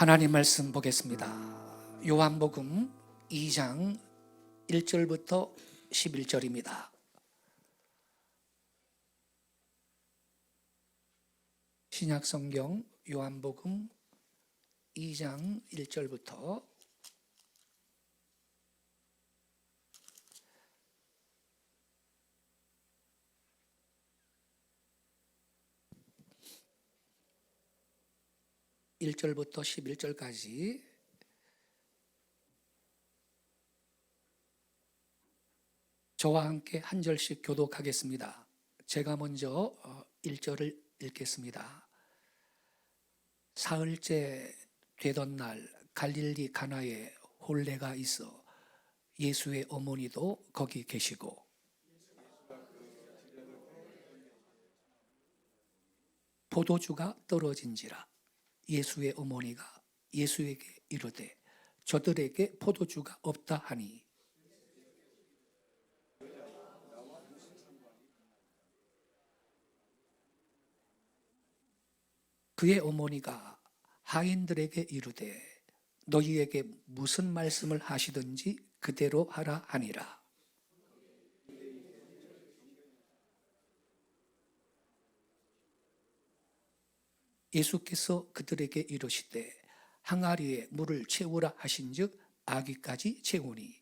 하나님 말씀 보겠습니다. 요한복음 2장 1절부터 11절입니다. 신약성경 요한복음 2장 1절부터 1절부터 11절까지 저와 함께 한 절씩 교독하겠습니다. 제가 먼저 1절을 읽겠습니다. 사흘째 되던 날 갈릴리 가나에 혼례가 있어 예수의 어머니도 거기 계시고 포도주가 떨어진지라 예수의 어머니가 예수에게 이르되 저들에게 포도주가 없다 하니 그의 어머니가 하인들에게 이르되 너희에게 무슨 말씀을 하시든지 그대로 하라 하니라. 예수께서 그들에게 이르시되 항아리에 물을 채우라 하신즉 아기까지 채우니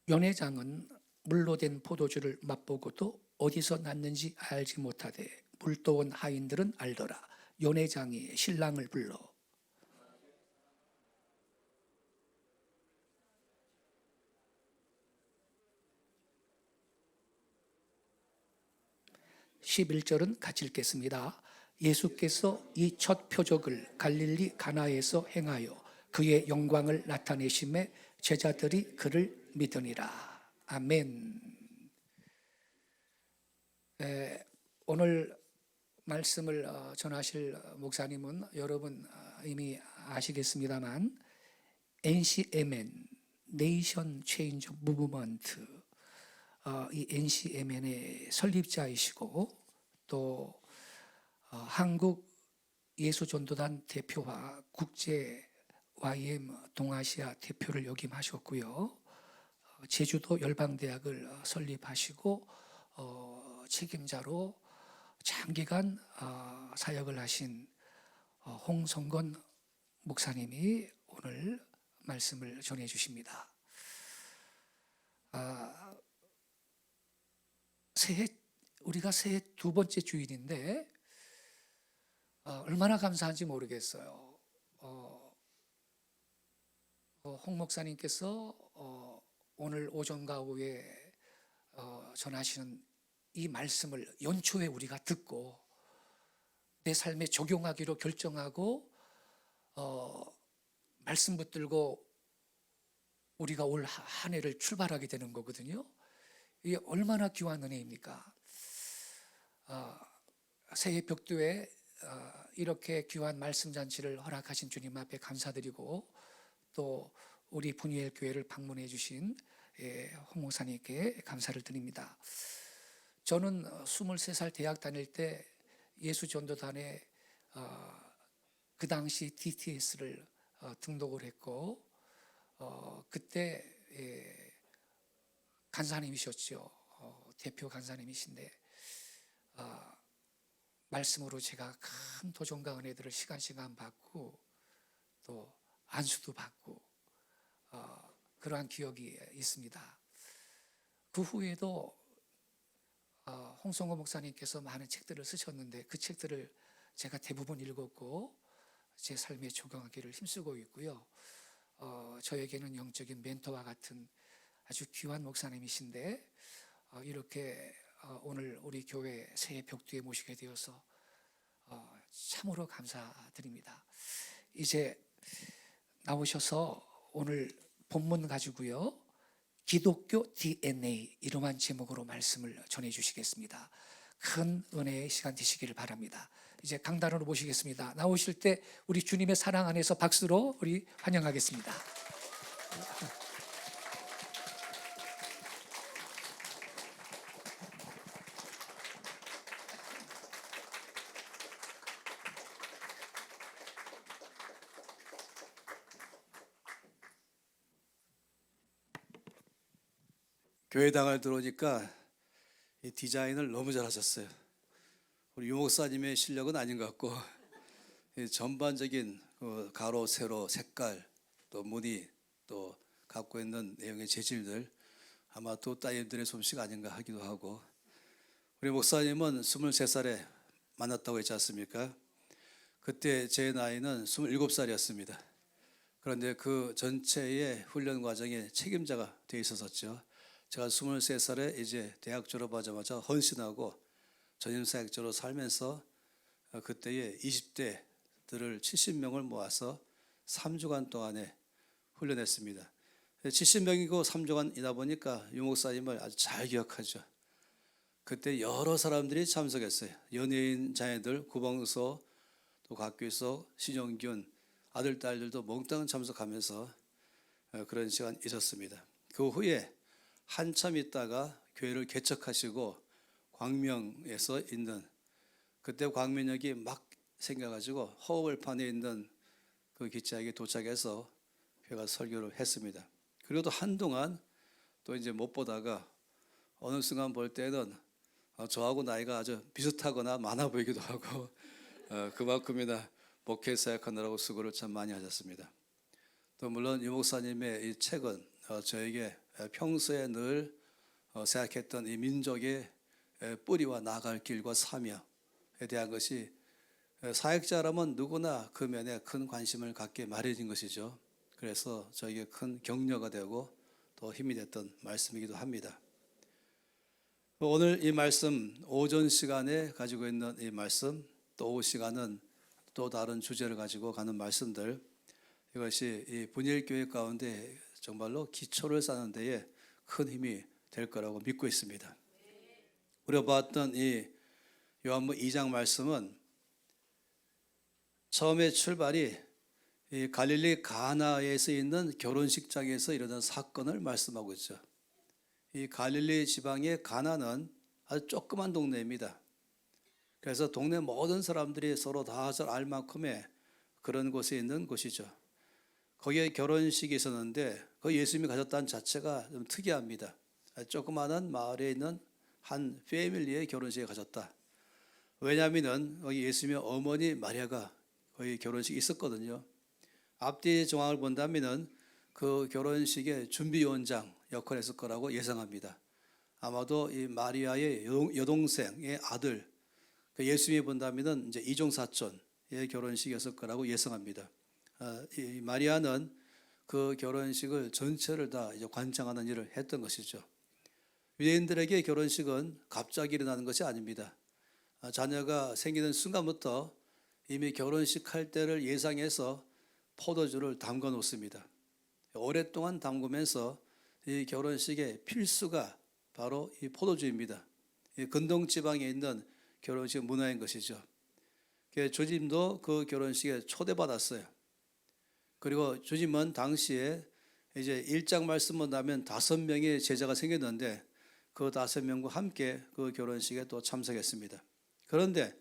연회장은 물로 된 포도주를 맛보고도 어디서 났는지 알지 못하되 물떠온 하인들은 알더라. 연회장이 신랑을 불러 11절은 같이 읽겠습니다. 예수께서 이 첫 표적을 갈릴리 가나에서 행하여 그의 영광을 나타내심에 제자들이 그를 믿으니라. 아멘. 오늘 말씀을 전하실 목사님은 여러분 이미 아시겠습니다만 NCMN 네이션 체인지 무브먼트 이 NCMN의 설립자이시고 또 한국 예수전도단 대표와 국제 YM 동아시아 대표를 역임하셨고요. 제주도 열방대학을 설립하시고 책임자로 장기간 사역을 하신 홍성건 목사님이 오늘 말씀을 전해 주십니다. 우리가 새해 두 번째 주일인데 얼마나 감사한지 모르겠어요. 홍 목사님께서 오늘 오전과 오후에 전하시는 이 말씀을 연초에 우리가 듣고 내 삶에 적용하기로 결정하고 말씀 붙들고 우리가 올 한 해를 출발하게 되는 거거든요. 이게 얼마나 귀한 은혜입니까? 새해 벽두에 이렇게 귀한 말씀 잔치를 허락하신 주님 앞에 감사드리고 또 우리 분이엘 교회를 방문해 주신 홍 목사님께 감사를 드립니다. 저는 23살 대학 다닐 때 예수전도단에 그 당시 DTS를 등록을 했고 그때 간사님이셨죠. 대표 간사님이신데 말씀으로 제가 큰 도전과 은혜들을 시간 받고 또 안수도 받고 그러한 기억이 있습니다. 그 후에도 홍성호 목사님께서 많은 책들을 쓰셨는데 그 책들을 제가 대부분 읽었고 제 삶에 적용하기를 힘쓰고 있고요. 저에게는 영적인 멘토와 같은 아주 귀한 목사님이신데 이렇게 오늘 우리 교회 새해 벽두에 모시게 되어서 참으로 감사드립니다. 이제 나오셔서 오늘 본문 가지고요. 기독교 DNA 이러한 제목으로 말씀을 전해 주시겠습니다. 큰 은혜의 시간 되시기를 바랍니다. 이제 강단으로 모시겠습니다. 나오실 때 우리 주님의 사랑 안에서 박수로 우리 환영하겠습니다. 교회당을 들어오니까 이 디자인을 너무 잘하셨어요. 우리 유 목사님의 실력은 아닌 것 같고 이 전반적인 그 가로, 세로, 색깔, 또 무늬, 또 갖고 있는 내용의 재질들 아마 또 따님들의 솜씨가 아닌가 하기도 하고, 우리 목사님은 23살에 만났다고 했지 않습니까? 그때 제 나이는 27살이었습니다. 그런데 그 전체의 훈련 과정에 책임자가 돼 있었었죠. 제가 23살에 이제 대학 졸업하자마자 헌신하고 전임사역자로 살면서 그때의 20대들을 70명을 모아서 3주간 동안에 훈련했습니다. 70명이고 3주간이다 보니까 유 목사님을 아주 잘 기억하죠. 그때 여러 사람들이 참석했어요. 연예인 자녀들, 구봉서, 또 곽규석, 신용균, 아들, 딸들도 몽땅 참석하면서 그런 시간 있었습니다. 그 후에 한참 있다가 교회를 개척하시고 광명에서 있는, 그때 광명역이 막 생겨가지고 허월판에 있는 그 기차역에 도착해서 제가 설교를 했습니다. 그리고 또 한동안 또 이제 못 보다가 어느 순간 볼 때는 저하고 나이가 아주 비슷하거나 많아 보이기도 하고 그만큼이나 목회 사역하느라고 수고를 참 많이 하셨습니다. 또 물론 유 목사님의 이 책은 저에게 평소에 늘 생각했던 이 민족의 뿌리와 나아갈 길과 사명에 대한 것이, 사역자라면 누구나 그 면에 큰 관심을 갖게 마련인 것이죠. 그래서 저에게 큰 격려가 되고 또 힘이 됐던 말씀이기도 합니다. 오늘 이 말씀, 오전 시간에 가지고 있는 이 말씀, 또 오후 시간은 또 다른 주제를 가지고 가는 말씀들, 이것이 이 분일교회 가운데 정말로 기초를 쌓는 데에 큰 힘이 될 거라고 믿고 있습니다. 우리가 봤던 이 요한복음 2장 말씀은 처음에 출발이 이 갈릴리 가나에서 있는 결혼식장에서 일어난 사건을 말씀하고 있죠. 이 갈릴리 지방의 가나는 아주 조그만 동네입니다. 그래서 동네 모든 사람들이 서로 다 잘 알 만큼의 그런 곳에 있는 곳이죠. 거기에 결혼식이 있었는데 그 예수님이 가셨다는 자체가 좀 특이합니다. 조그마한 마을에 있는 한 패밀리의 결혼식에 가셨다. 왜냐하면 거기 예수님의 어머니 마리아가 거기 결혼식이 있었거든요. 앞뒤 정황을 본다면 그 결혼식의 준비위원장 역할을 했을 거라고 예상합니다. 아마도 이 마리아의 여동생의 아들, 예수님이 본다면 이제 이종사촌의 결혼식이었을 거라고 예상합니다. 이 마리아는 그 결혼식을 전체를 다 이제 관장하는 일을 했던 것이죠. 유대인들에게 결혼식은 갑자기 일어나는 것이 아닙니다. 자녀가 생기는 순간부터 이미 결혼식 할 때를 예상해서 포도주를 담궈 놓습니다. 오랫동안 담그면서 이 결혼식의 필수가 바로 이 포도주입니다. 이 근동 지방에 있는 결혼식 문화인 것이죠. 주님도 그 결혼식에 초대받았어요. 그리고 주님은 당시에 이제 1장 말씀만 나면 5명의 제자가 생겼는데 그 5명과 함께 그 결혼식에 또 참석했습니다. 그런데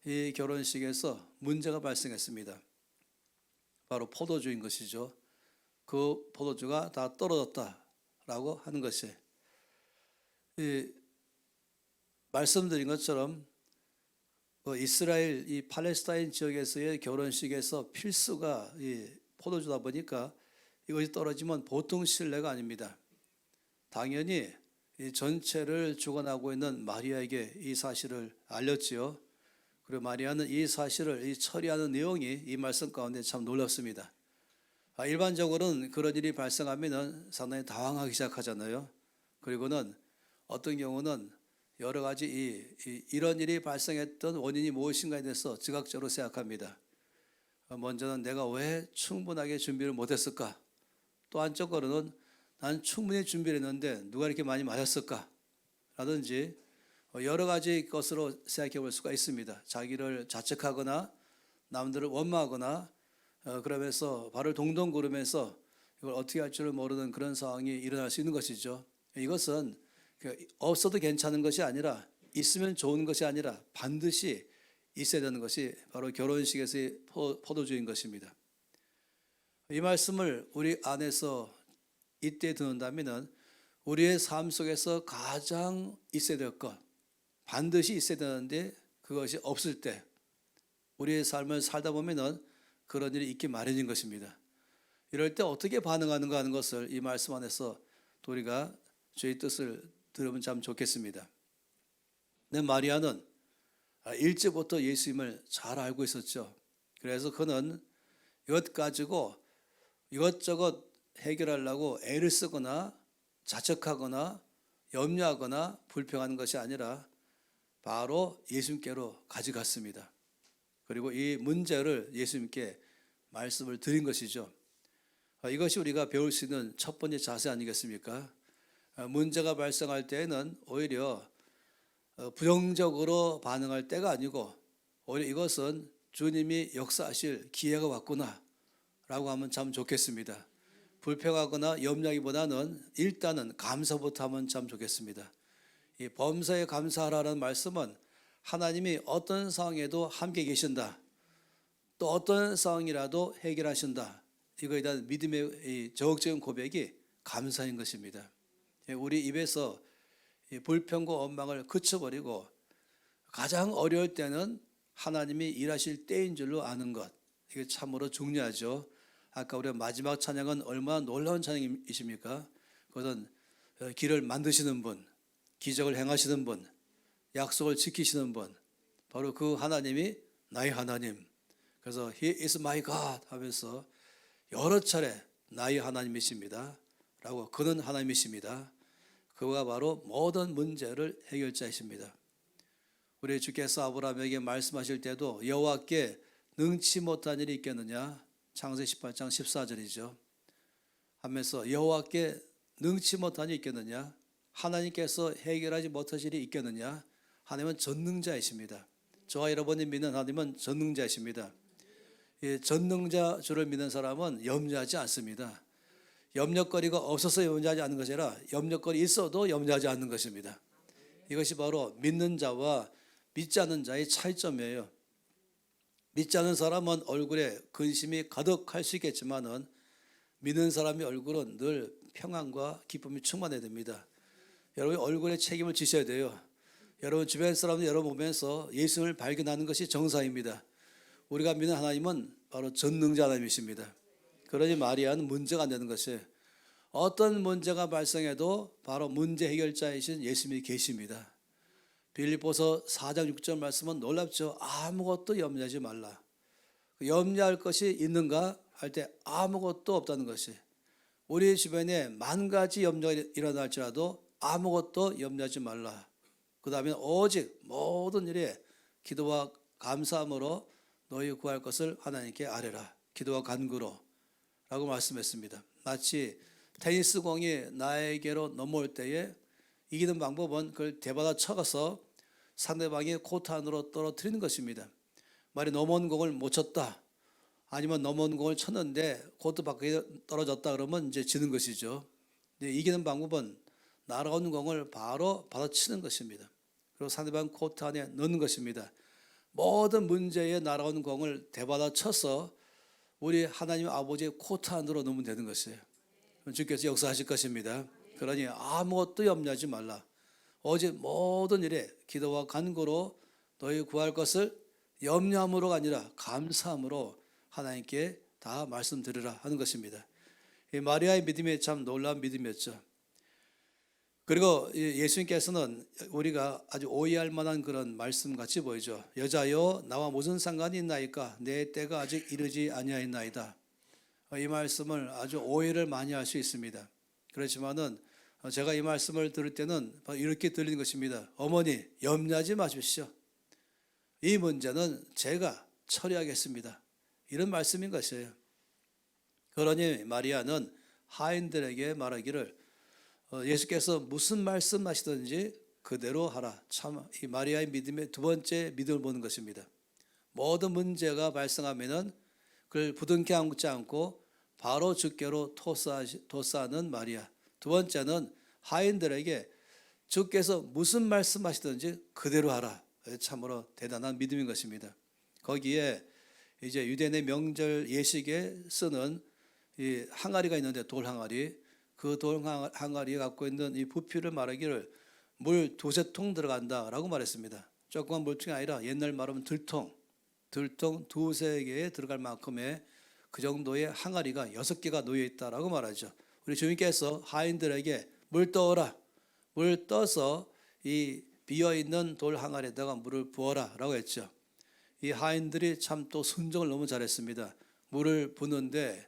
이 결혼식에서 문제가 발생했습니다. 바로 포도주인 것이죠. 그 포도주가 다 떨어졌다라고 하는 것이, 말씀드린 것처럼 이스라엘 이 팔레스타인 지역에서의 결혼식에서 필수가 이 포도주다 보니까 이것이 떨어지면 보통 신뢰가 아닙니다. 당연히 이 전체를 주관하고 있는 마리아에게 이 사실을 알렸지요. 그리고 마리아는 이 사실을 처리하는 내용이 이 말씀 가운데 참 놀랍습니다. 일반적으로는 그런 일이 발생하면 상당히 당황하기 시작하잖아요. 그리고는 어떤 경우는 여러 가지 이런 일이 발생했던 원인이 무엇인가에 대해서 즉각적으로 생각합니다. 먼저는 내가 왜 충분하게 준비를 못했을까? 또 한쪽으로는 난 충분히 준비를 했는데 누가 이렇게 많이 맞았을까? 라든지 여러 가지 것으로 생각해 볼 수가 있습니다. 자기를 자책하거나 남들을 원망하거나 그러면서 발을 동동 구르면서 이걸 어떻게 할 줄을 모르는 그런 상황이 일어날 수 있는 것이죠. 이것은 없어도 괜찮은 것이 아니라, 있으면 좋은 것이 아니라 반드시 있어야 되는 것이 바로 결혼식에서의 포도주인 것입니다. 이 말씀을 우리 안에서 이때 듣는다면 우리의 삶 속에서 가장 있어야 될 것, 반드시 있어야 되는데 그것이 없을 때 우리의 삶을 살다 보면은 그런 일이 있기 마련인 것입니다. 이럴 때 어떻게 반응하는가 하는 것을 이 말씀 안에서 또 우리가 주의 뜻을 들으면 참 좋겠습니다. 네, 마리아는 일찍부터 예수님을 잘 알고 있었죠. 그래서 그는 이것 가지고 이것저것 해결하려고 애를 쓰거나 자책하거나 염려하거나 불평하는 것이 아니라 바로 예수님께로 가져갔습니다. 그리고 이 문제를 예수님께 말씀을 드린 것이죠. 이것이 우리가 배울 수 있는 첫 번째 자세 아니겠습니까? 문제가 발생할 때에는 오히려 부정적으로 반응할 때가 아니고 오히려 이것은 주님이 역사하실 기회가 왔구나 라고 하면 참 좋겠습니다. 불평하거나 염려하기보다는 일단은 감사부터 하면 참 좋겠습니다. 이 범사에 감사하라는 말씀은 하나님이 어떤 상황에도 함께 계신다, 또 어떤 상황이라도 해결하신다, 이거에 대한 믿음의 적극적인 고백이 감사인 것입니다. 우리 입에서 불평과 원망을 그쳐버리고 가장 어려울 때는 하나님이 일하실 때인 줄로 아는 것, 이게 참으로 중요하죠. 아까 우리가 마지막 찬양은 얼마나 놀라운 찬양이십니까? 그것은 길을 만드시는 분, 기적을 행하시는 분, 약속을 지키시는 분, 바로 그 하나님이 나의 하나님, 그래서 He is my God 하면서 여러 차례 나의 하나님이십니다 라고, 그는 하나님이십니다, 그가 바로 모든 문제를 해결자이십니다. 우리 주께서 아브라함에게 말씀하실 때도 여호와께 능치 못한 일이 있겠느냐, 창세기 18장 14절이죠. 하면서 여호와께 능치 못한 일이 있겠느냐, 하나님께서 해결하지 못하실 일이 있겠느냐, 하나님은 전능자이십니다. 저와 여러분이 믿는 하나님은 전능자이십니다. 전능자 주를 믿는 사람은 염려하지 않습니다. 염려거리가 없어서 염려하지 않는 것이 아니라 염려거리 있어도 염려하지 않는 것입니다. 이것이 바로 믿는 자와 믿지 않는 자의 차이점이에요. 믿지 않는 사람은 얼굴에 근심이 가득할 수 있겠지만은 믿는 사람의 얼굴은 늘 평안과 기쁨이 충만해야 됩니다. 여러분 얼굴에 책임을 지셔야 돼요. 여러분 주변 사람들 여러분 보면서 예수님을 발견하는 것이 정상입니다. 우리가 믿는 하나님은 바로 전능자 하나님이십니다. 그러니 마리아는 문제가 안 되는 것이에요. 어떤 문제가 발생해도 바로 문제 해결자이신 예수님이 계십니다. 빌립보서 4장 6절 말씀은 놀랍죠. 아무것도 염려하지 말라. 염려할 것이 있는가 할 때 아무것도 없다는 것이, 우리 주변에 만 가지 염려가 일어날지라도 아무것도 염려하지 말라. 그 다음에 오직 모든 일에 기도와 감사함으로 너희 구할 것을 하나님께 아뢰라. 기도와 간구로 라고 말씀했습니다. 마치 테니스 공이 나에게로 넘어올 때에 이기는 방법은 그걸 대받아 쳐가서 상대방의 코트 안으로 떨어뜨리는 것입니다. 만약 넘어온 공을 못 쳤다, 아니면 넘어온 공을 쳤는데 코트 밖에 떨어졌다 그러면 이제 지는 것이죠. 이기는 방법은 날아오는 공을 바로 받아치는 것입니다. 그리고 상대방 코트 안에 넣는 것입니다. 모든 문제에 날아오는 공을 대받아 쳐서 우리 하나님 아버지의 코트 안으로 넣으면 되는 것이에요. 주께서 역사하실 것입니다. 그러니 아무것도 염려하지 말라. 오직 모든 일에 기도와 간구로 너희 구할 것을 염려함으로가 아니라 감사함으로 하나님께 다 말씀드리라 하는 것입니다. 이 마리아의 믿음이 참 놀라운 믿음이었죠. 그리고 예수님께서는 우리가 아주 오해할 만한 그런 말씀 같이 보이죠. 여자여 나와 무슨 상관이 있나이까, 내 때가 아직 이르지 아니하였나이다. 이 말씀을 아주 오해를 많이 할 수 있습니다. 그렇지만은 제가 이 말씀을 들을 때는 이렇게 들리는 것입니다. 어머니 염려하지 마십시오. 이 문제는 제가 처리하겠습니다. 이런 말씀인 것이에요. 그러니 마리아는 하인들에게 말하기를 예수께서 무슨 말씀하시든지 그대로 하라. 참 이 마리아의 믿음의 두 번째 믿음을 보는 것입니다. 모든 문제가 발생하면은 그걸 부둥켜 안지 않고 바로 주께로 토스하는 마리아. 두 번째는 하인들에게 주께서 무슨 말씀하시든지 그대로 하라. 참으로 대단한 믿음인 것입니다. 거기에 이제 유대인의 명절 예식에 쓰는 이 항아리가 있는데, 돌 항아리, 그 돌 항아리가 갖고 있는 이 부피를 말하기를 물 2-3통 들어간다라고 말했습니다. 조그만 물통이 아니라 옛날 말하면 들통 2-3개에 들어갈 만큼의 그 정도의 항아리가 6개가 놓여 있다라고 말하죠. 우리 주님께서 하인들에게 물 떠오라, 물 떠서 이 비어 있는 돌 항아리에다가 물을 부어라라고 했죠. 이 하인들이 참 또 순종을 너무 잘했습니다. 물을 부는데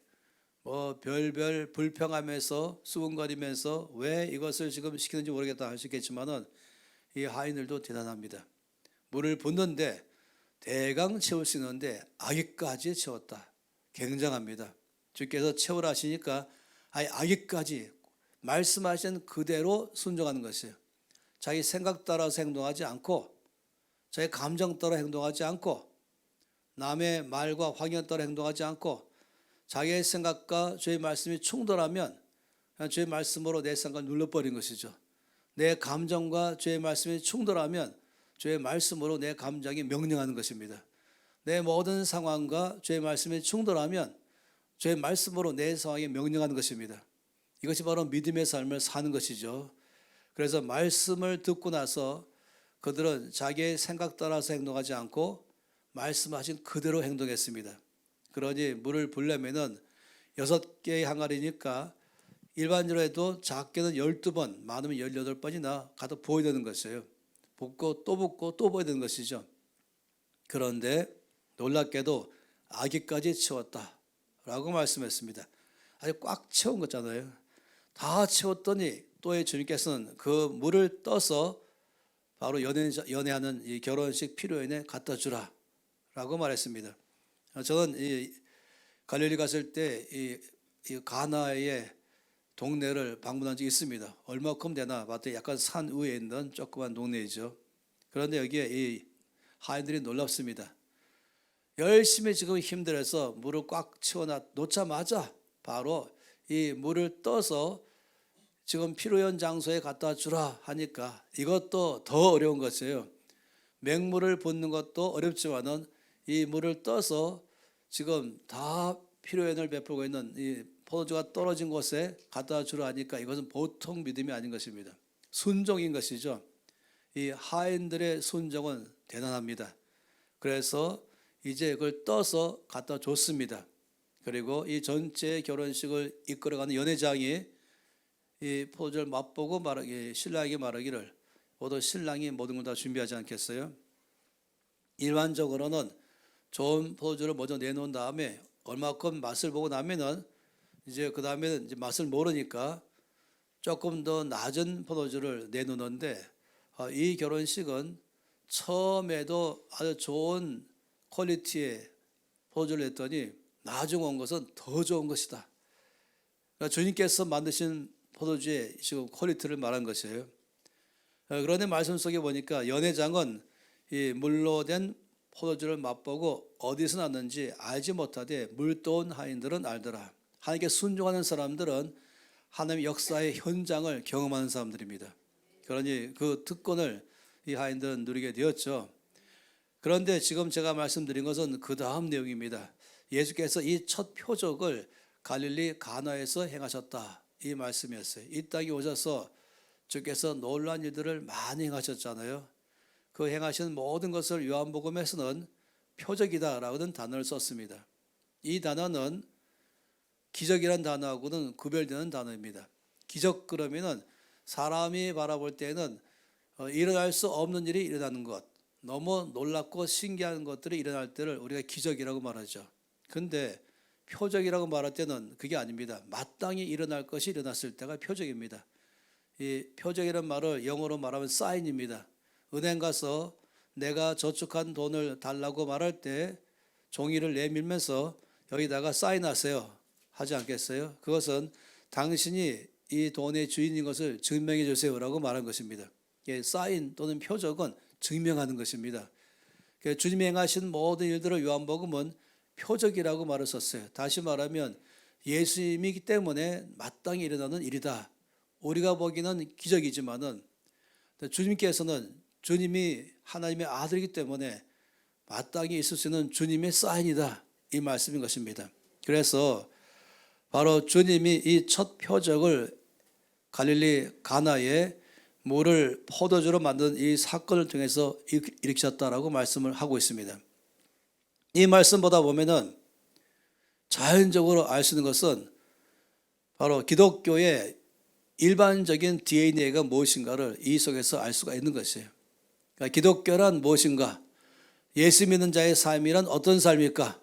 뭐 별별 불평하면서 수군거리면서 왜 이것을 지금 시키는지 모르겠다 할 수 있겠지만은 이 하인들도 대단합니다. 물을 붓는데 대강 채울 수 있는데 아기까지 채웠다. 굉장합니다. 주께서 채우라 하시니까 아기까지 말씀하신 그대로 순종하는 것이에요. 자기 생각 따라서 행동하지 않고 자기 감정 따라 행동하지 않고 남의 말과 확연 따라 행동하지 않고 자기의 생각과 주의 말씀이 충돌하면 그냥 주의 말씀으로 내 생각을 눌러버린 것이죠. 내 감정과 주의 말씀이 충돌하면 주의 말씀으로 내 감정이 명령하는 것입니다. 내 모든 상황과 주의 말씀이 충돌하면 주의 말씀으로 내 상황이 명령하는 것입니다. 이것이 바로 믿음의 삶을 사는 것이죠. 그래서 말씀을 듣고 나서 그들은 자기의 생각 따라서 행동하지 않고 말씀하신 그대로 행동했습니다. 그러니 물을 부려면은 6개의 항아리니까 일반적으로 해도 작게는 12번, 많으면 18번이나 가득 부어야 되는 것이에요. 붓고 또 부어야 되는 것이죠. 그런데 놀랍게도 아기까지 채웠다라고 말씀했습니다. 아주 꽉 채운 거잖아요. 다 채웠더니 또의 주님께서는 그 물을 떠서 바로 연애하는 이 결혼식 필요인에 갖다 주라라고 말했습니다. 저는 이 갈릴리 갔을 때 이 가나의 동네를 방문한 적이 있습니다. 얼마큼 되나 봤더니 약간 산 위에 있는 조그만 동네이죠. 그런데 여기에 이 하인들이 놀랍습니다. 열심히 지금 힘들어서 물을 꽉 채워 놓자마자 바로 이 물을 떠서 지금 필요한 장소에 갖다 주라 하니까 이것도 더 어려운 것이에요. 맹물을 붓는 것도 어렵지만은 이 물을 떠서 지금 다 필요한을 베풀고 있는 이 포도주가 떨어진 곳에 갖다 주라 하니까 이것은 보통 믿음이 아닌 것입니다. 순종인 것이죠. 이 하인들의 순종은 대단합니다. 그래서 이제 그걸 떠서 갖다 줬습니다. 그리고 이 전체 결혼식을 이끌어가는 연회장이 이 포도주를 맛보고 신랑에게 말하기를 모두 신랑이 모든 걸 다 준비하지 않겠어요? 일반적으로는 좋은 포도주를 먼저 내놓은 다음에 얼마큼 맛을 보고 나면은 이제 그 다음에는 이제 맛을 모르니까 조금 더 낮은 포도주를 내놓는데 이 결혼식은 처음에도 아주 좋은 퀄리티의 포도주를 냈더니 나중 온 것은 더 좋은 것이다. 그러니까 주님께서 만드신 포도주의 지금 퀄리티를 말한 것이에요. 그런데 말씀 속에 보니까 연회장은 이 물로 된 포도주를 맛보고 어디서 났는지 알지 못하되 물떠온 하인들은 알더라. 하나님께 순종하는 사람들은 하나님의 역사의 현장을 경험하는 사람들입니다. 그러니 그 특권을 이 하인들은 누리게 되었죠. 그런데 지금 제가 말씀드린 것은 그 다음 내용입니다. 예수께서 이 첫 표적을 갈릴리 가나에서 행하셨다. 이 말씀이었어요. 이 땅에 오셔서 주께서 놀라운 일들을 많이 행하셨잖아요. 그 행하신 모든 것을 요한복음에서는 표적이다라고는 단어를 썼습니다. 이 단어는 기적이라는 단어하고는 구별되는 단어입니다. 기적 그러면은 사람이 바라볼 때는 일어날 수 없는 일이 일어나는 것, 너무 놀랍고 신기한 것들이 일어날 때를 우리가 기적이라고 말하죠. 근데 표적이라고 말할 때는 그게 아닙니다. 마땅히 일어날 것이 일어났을 때가 표적입니다. 이 표적이라는 말을 영어로 말하면 사인입니다. 은행 가서 내가 저축한 돈을 달라고 말할 때 종이를 내밀면서 여기다가 사인하세요 하지 않겠어요? 그것은 당신이 이 돈의 주인인 것을 증명해 주세요라고 말한 것입니다. 사인 또는 표적은 증명하는 것입니다. 주님이 행하신 모든 일들을 요한복음은 표적이라고 말을 썼어요. 다시 말하면 예수님이기 때문에 마땅히 일어나는 일이다. 우리가 보기는 기적이지만은 주님께서는 주님이 하나님의 아들이기 때문에 마땅히 있을 수 있는 주님의 사인이다. 이 말씀인 것입니다. 그래서 바로 주님이 이 첫 표적을 갈릴리 가나에 물을 포도주로 만든 이 사건을 통해서 일으키셨다라고 말씀을 하고 있습니다. 이 말씀 보다 보면은 자연적으로 알 수 있는 것은 바로 기독교의 일반적인 DNA가 무엇인가를 이 속에서 알 수가 있는 것이에요. 그러니까 기독교란 무엇인가? 예수 믿는 자의 삶이란 어떤 삶일까?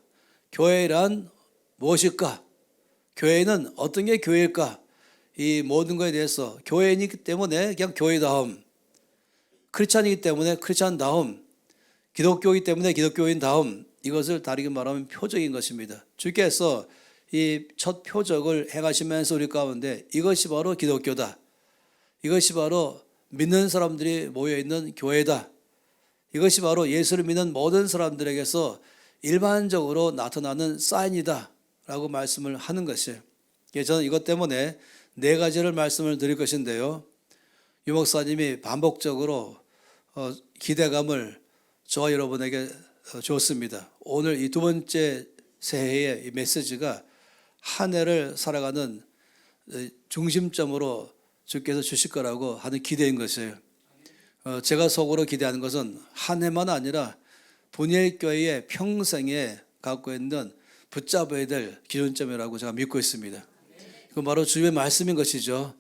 교회란 무엇일까? 교회는 어떤 게 교회일까? 이 모든 것에 대해서 교회이기 때문에 그냥 교회다움, 크리스찬이기 때문에 크리스찬다움, 기독교이기 때문에 기독교인다움, 이것을 다르게 말하면 표적인 것입니다. 주께서 이 첫 표적을 행하시면서 우리 가운데 이것이 바로 기독교다. 이것이 바로 믿는 사람들이 모여있는 교회다. 이것이 바로 예수를 믿는 모든 사람들에게서 일반적으로 나타나는 사인이다 라고 말씀을 하는 것이에요. 저는 이것 때문에 4가지를 말씀을 드릴 것인데요, 유 목사님이 반복적으로 기대감을 저와 여러분에게 줬습니다. 오늘 이 2번째 새해의 이 메시지가 한 해를 살아가는 중심점으로 주께서 주실 거라고 하는 기대인 것이에요. 제가 속으로 기대하는 것은 한 해만 아니라 분일교회의 평생에 갖고 있는 붙잡아야 될 기준점이라고 제가 믿고 있습니다. 그건 바로 주님의 말씀인 것이죠.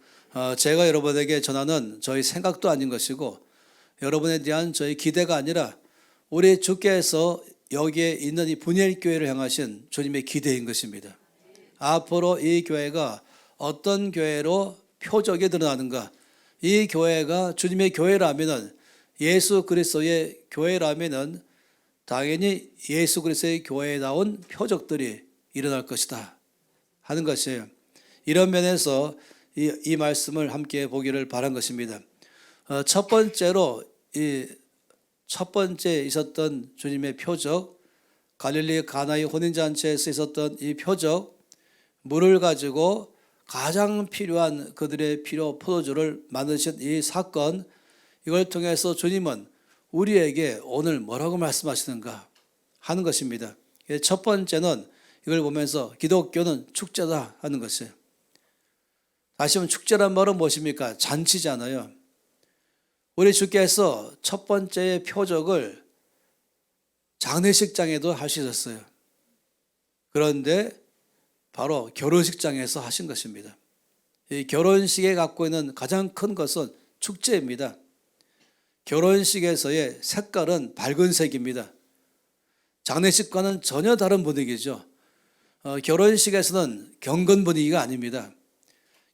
제가 여러분에게 전하는 저희 생각도 아닌 것이고 여러분에 대한 저희 기대가 아니라 우리 주께서 여기에 있는 이 분일교회를 향하신 주님의 기대인 것입니다. 앞으로 이 교회가 어떤 교회로 표적이 드러나는가, 이 교회가 주님의 교회라면은, 예수 그리스도의 교회라면은 당연히 예수 그리스도의 교회다운 표적들이 일어날 것이다 하는 것이에요. 이런 면에서 이 말씀을 함께 보기를 바란 것입니다. 첫 번째로 첫 번째 있었던 주님의 표적, 갈릴리 가나의 혼인잔치에서 있었던 이 표적, 물을 가지고 가장 필요한 그들의 필요 포도주를 만드신 이 사건, 이걸 통해서 주님은 우리에게 오늘 뭐라고 말씀하시는가 하는 것입니다. 첫 번째는 이걸 보면서 기독교는 축제다 하는 것이에요. 다시 한번 축제란 말은 무엇입니까? 잔치잖아요. 우리 주께서 첫 번째의 표적을 장례식장에도 하셨어요. 그런데 바로 결혼식장에서 하신 것입니다. 이 결혼식에 갖고 있는 가장 큰 것은 축제입니다. 결혼식에서의 색깔은 밝은 색입니다. 장례식과는 전혀 다른 분위기죠. 결혼식에서는 경건 분위기가 아닙니다.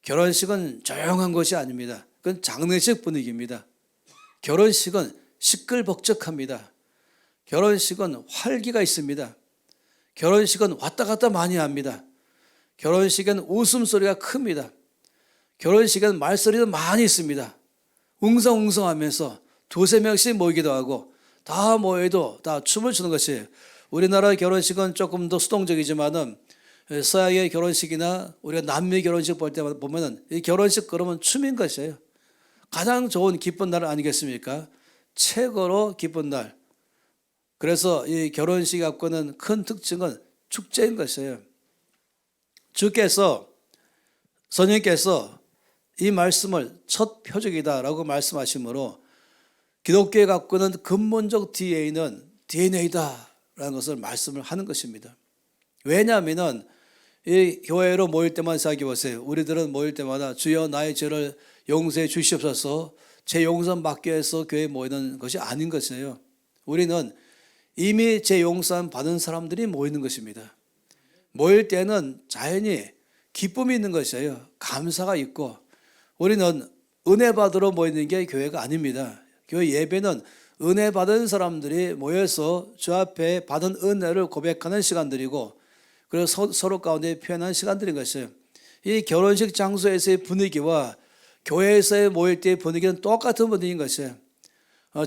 결혼식은 조용한 것이 아닙니다. 그건 장례식 분위기입니다. 결혼식은 시끌벅적합니다. 결혼식은 활기가 있습니다. 결혼식은 왔다 갔다 많이 합니다. 결혼식은 웃음소리가 큽니다. 결혼식은 말소리도 많이 있습니다. 웅성웅성하면서 2-3명씩 모이기도 하고 다 모여도 다 춤을 추는 것이에요. 우리나라 결혼식은 조금 더 수동적이지만은 서양의 결혼식이나 우리가 남미 결혼식 볼 때 보면은 이 결혼식 그러면 춤인 것이에요. 가장 좋은 기쁜 날 아니겠습니까? 최고로 기쁜 날. 그래서 이 결혼식이 갖고 있는 큰 특징은 축제인 것이에요. 주께서, 선생님께서 이 말씀을 첫 표적이다라고 말씀하시므로 기독교에 갖고 있는 근본적 DNA는 DNA다라는 것을 말씀을 하는 것입니다. 왜냐하면 이 교회로 모일 때만 생각해 보세요. 우리들은 모일 때마다 주여 나의 죄를 용서해 주시옵소서, 제 용서 받기 위해서 교회에 모이는 것이 아닌 것이에요. 우리는 이미 제 용서 받은 사람들이 모이는 것입니다. 모일 때는 자연히 기쁨이 있는 것이에요. 감사가 있고. 우리는 은혜 받으러 모이는 게 교회가 아닙니다. 교회 예배는 은혜 받은 사람들이 모여서 주 앞에 받은 은혜를 고백하는 시간들이고, 그래서 서로 가운데 표현하는 시간들인 것이에요. 이 결혼식 장소에서의 분위기와 교회에서의 모일 때의 분위기는 똑같은 분위기인 것이에요.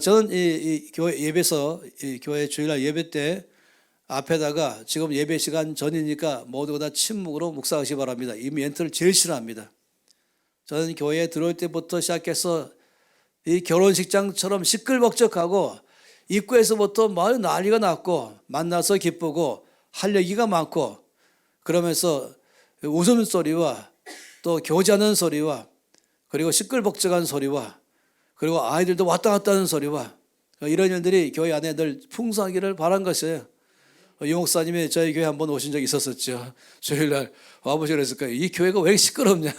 저는 이 교회 예배에서, 이 교회 주일날 예배 때 앞에다가 지금 예배 시간 전이니까 모두가 다 침묵으로 묵상하시기 바랍니다. 이 멘트를 제일 싫어합니다. 저는 교회에 들어올 때부터 시작해서 이 결혼식장처럼 시끌벅적하고 입구에서부터 막 난리가 났고 만나서 기쁘고 할 얘기가 많고 그러면서 웃음소리와 또 교제하는 소리와 그리고 시끌벅적한 소리와 그리고 아이들도 왔다 갔다 하는 소리와 이런 일들이 교회 안에 늘 풍성하기를 바란 것이에요. 유 목사님이 저희 교회 한번 오신 적이 있었었죠. 주일날 와보시고 그랬을 거예요. 이 교회가 왜 이렇게 시끄럽냐.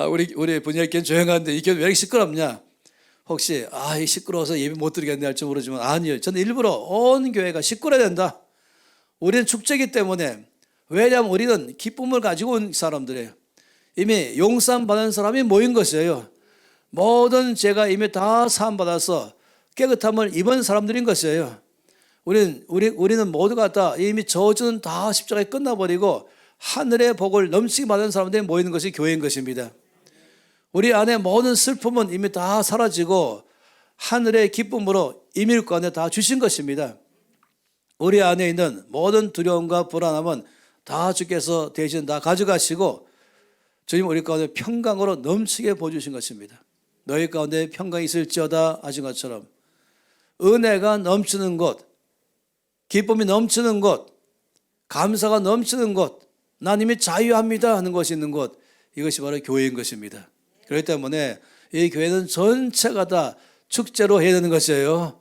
우리 분야학교는 조용한데 이 교회 왜 이렇게 시끄럽냐. 혹시 이 시끄러워서 예배 못 드리겠네 할지 모르지만 아니요. 저는 일부러 온 교회가 시끄러야 된다. 우리는 축제이기 때문에. 왜냐하면 우리는 기쁨을 가지고 온 사람들이에요. 이미 용서함 받은 사람이 모인 것이에요. 모든 죄가 이미 다 사함받아서 깨끗함을 입은 사람들인 것이에요. 우리는 모두가 다 이미 저주는 다 십자가에 끝나버리고 하늘의 복을 넘치게 받은 사람들이 모이는 것이 교회인 것입니다. 우리 안에 모든 슬픔은 이미 다 사라지고 하늘의 기쁨으로 임일구 안에 다 주신 것입니다. 우리 안에 있는 모든 두려움과 불안함은 다 주께서 대신 다 가져가시고 주님 우리 가운데 평강으로 넘치게 보여주신 것입니다. 너희 가운데 평강이 있을지어다 하신 것처럼 은혜가 넘치는 곳, 기쁨이 넘치는 곳, 감사가 넘치는 곳, 난 이미 자유합니다 하는 것이 있는 곳, 이것이 바로 교회인 것입니다. 그렇기 때문에 이 교회는 전체가 다 축제로 해야 되는 것이에요.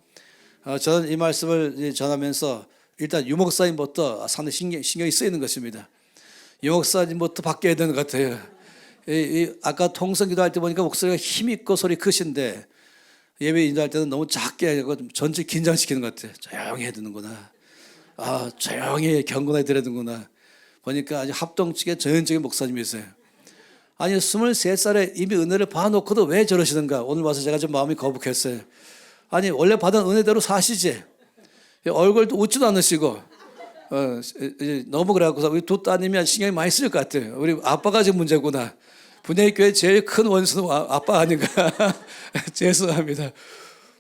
저는 이 말씀을 전하면서 일단 유 목사님부터 상당히 신경이 쓰이는 것입니다. 유 목사님부터 바뀌어야 되는 것 같아요. 아까 통성 기도할 때 보니까 목소리가 힘있고 소리 크신데 예배 인도할 때는 너무 작게 하고 전체 긴장시키는 것 같아요. 조용히 해야 되는구나. 조용히 경건하게 드려야 되는구나. 보니까 아주 합동측의 전형적인 목사님이세요. 아니 23살에 이미 은혜를 받아놓고도 왜 저러시는가. 오늘 와서 제가 좀 마음이 거북했어요. 아니 원래 받은 은혜대로 사시지. 얼굴도 웃지도 않으시고 너무 그래갖고서 우리 두 따님이 신경이 많이 쓰일 것 같아요. 우리 아빠가 지금 문제구나. 분야교회 제일 큰 원수는 아빠 아닌가. 죄송합니다.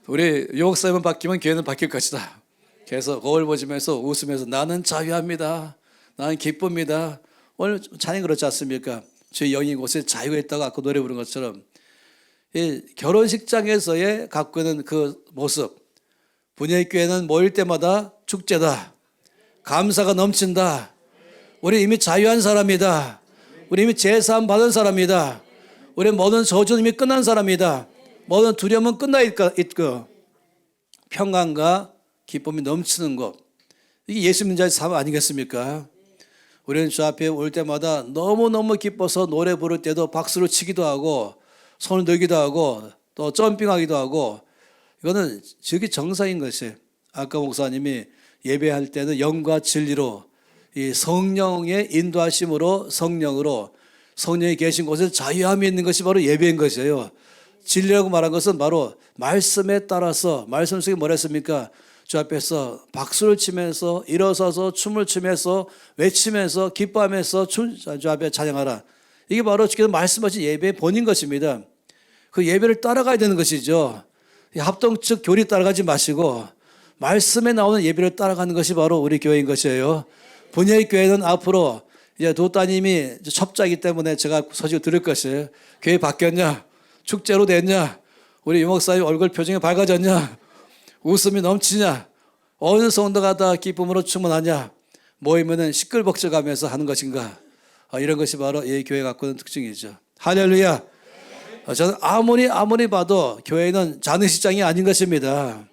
우리 유 목사님은 바뀌면 교회는 바뀔 것이다. 그래서 거울 보시면서 웃으면서 나는 자유합니다. 나는 기쁩니다. 오늘 찬양 그렇지 않습니까? 제 영이 곳에 자유가 있다고 아까 노래 부른 것처럼 이 결혼식장에서의 갖고 있는 그 모습, 분야교회는 모일 때마다 축제다. 감사가 넘친다. 우리 이미 자유한 사람이다. 우리 이미 제사함 받은 사람이다. 우리 모든 저주는 이미 끝난 사람이다. 모든 두려움은 끝나 있고 평강과 기쁨이 넘치는 것. 이게 예수 믿는 자의 삶 아니겠습니까? 우리는 주 앞에 올 때마다 너무너무 기뻐서 노래 부를 때도 박수를 치기도 하고 손을 들기도 하고 또 점핑하기도 하고 이거는 저게 정상인 것이에요. 아까 목사님이 예배할 때는 영과 진리로 이 성령의 인도하심으로 성령이 계신 곳에 자유함이 있는 것이 바로 예배인 것이에요. 진리라고 말한 것은 바로 말씀에 따라서 말씀 속에 뭐라 했습니까? 주 앞에서 박수를 치면서 일어서서 춤을 추면서 외치면서 기뻐하면서 주 앞에 찬양하라. 이게 바로 주께서 말씀하신 예배의 본인 것입니다. 그 예배를 따라가야 되는 것이죠. 합동측 교리 따라가지 마시고 말씀에 나오는 예배를 따라가는 것이 바로 우리 교회인 것이에요. 분야의 교회는 앞으로 이제 두 따님이 첩자이기 때문에 제가 소식을 들을 것이에요. 교회 바뀌었냐? 축제로 됐냐? 우리 유 목사님 얼굴 표정이 밝아졌냐? 웃음이 넘치냐? 어느 성도가 다 기쁨으로 충만하냐? 모이면은 시끌벅적하면서 하는 것인가? 이런 것이 바로 이 교회 갖고 있는 특징이죠. 할렐루야. 저는 아무리 봐도 교회는 잔의식장이 아닌 것입니다.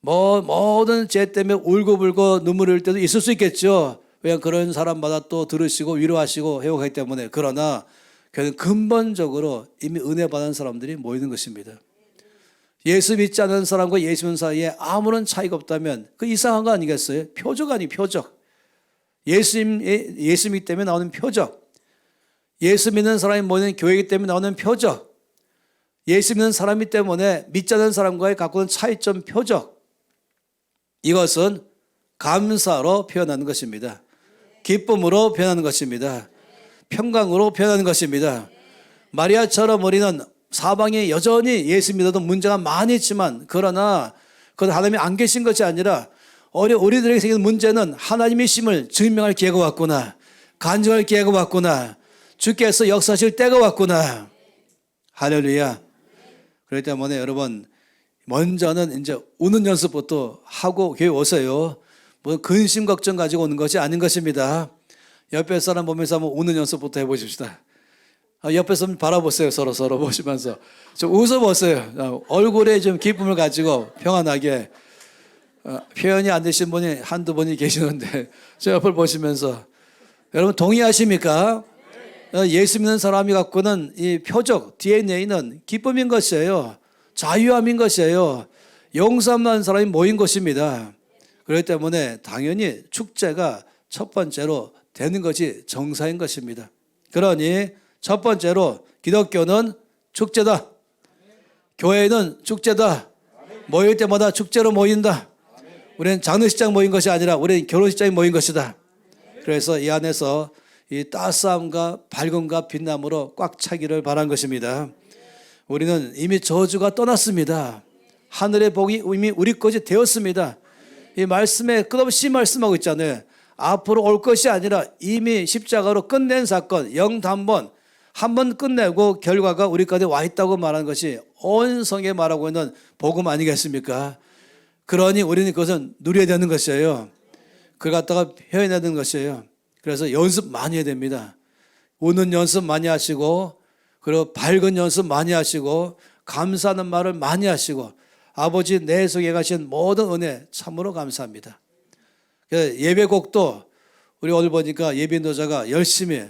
모든 죄 때문에 울고불고 눈물을 흘릴 때도 있을 수 있겠죠. 왜냐하면 그런 사람마다 또 들으시고 위로하시고 회복하기 때문에. 그러나 교회는 근본적으로 이미 은혜 받은 사람들이 모이는 것입니다. 예수 믿지 않는 사람과 예수 믿는 사이에 아무런 차이가 없다면 그 이상한 거 아니겠어요? 표적 아니 표적. 예수 믿기 때문에 나오는 표적. 예수 믿는 사람이 모이는 교회이기 때문에 나오는 표적. 예수 믿는 사람이기 때문에 믿지 않는 사람과의 갖고 있는 차이점 표적. 이것은 감사로 표현하는 것입니다. 기쁨으로 표현하는 것입니다. 평강으로 표현하는 것입니다. 마리아처럼 우리는 사방에 여전히 예수 믿어도 문제가 많이 있지만 그러나 그건 하나님이 안 계신 것이 아니라 우리들에게 생긴 문제는 하나님의 심을 증명할 기회가 왔구나. 간증할 기회가 왔구나. 주께서 역사하실 때가 왔구나. 할렐루야. 그렇기 때문에 여러분 먼저는 이제 우는 연습부터 하고 교회 오세요. 뭐 근심 걱정 가지고 오는 것이 아닌 것입니다. 옆에 사람 보면서 한번 우는 연습부터 해보십시다. 옆에서 좀 바라보세요. 서로 보시면서 좀 웃어보세요. 얼굴에 좀 기쁨을 가지고 평안하게. 표현이 안 되신 분이 한두 분이 계시는데 저 옆을 보시면서 여러분 동의하십니까? 예수 믿는 사람이 갖고는 이 표적 DNA는 기쁨인 것이에요. 자유함인 것이에요. 용서하는 사람이 모인 것입니다. 그렇기 때문에 당연히 축제가 첫 번째로 되는 것이 정사인 것입니다. 그러니 첫 번째로 기독교는 축제다. 교회는 축제다. 모일 때마다 축제로 모인다. 우리는 장례식장 모인 것이 아니라 우리는 결혼식장에 모인 것이다. 그래서 이 안에서 이 따스함과 밝음과 빛남으로 꽉 차기를 바란 것입니다. 우리는 이미 저주가 떠났습니다. 하늘의 복이 이미 우리 것이 되었습니다. 이 말씀에 끝없이 말씀하고 있잖아요. 앞으로 올 것이 아니라 이미 십자가로 끝낸 사건, 영단번 한 번 끝내고 결과가 우리 가운데 와 있다고 말하는 것이 온 성경에 말하고 있는 복음 아니겠습니까? 그러니 우리는 그것은 누려야 되는 것이에요. 그걸 갖다가 표현해야 되는 것이에요. 그래서 연습 많이 해야 됩니다. 웃는 연습 많이 하시고, 그리고 밝은 연습 많이 하시고, 감사하는 말을 많이 하시고, 아버지 내 속에 가신 모든 은혜 참으로 감사합니다. 예배곡도 우리 오늘 보니까 예배 인도자가 열심히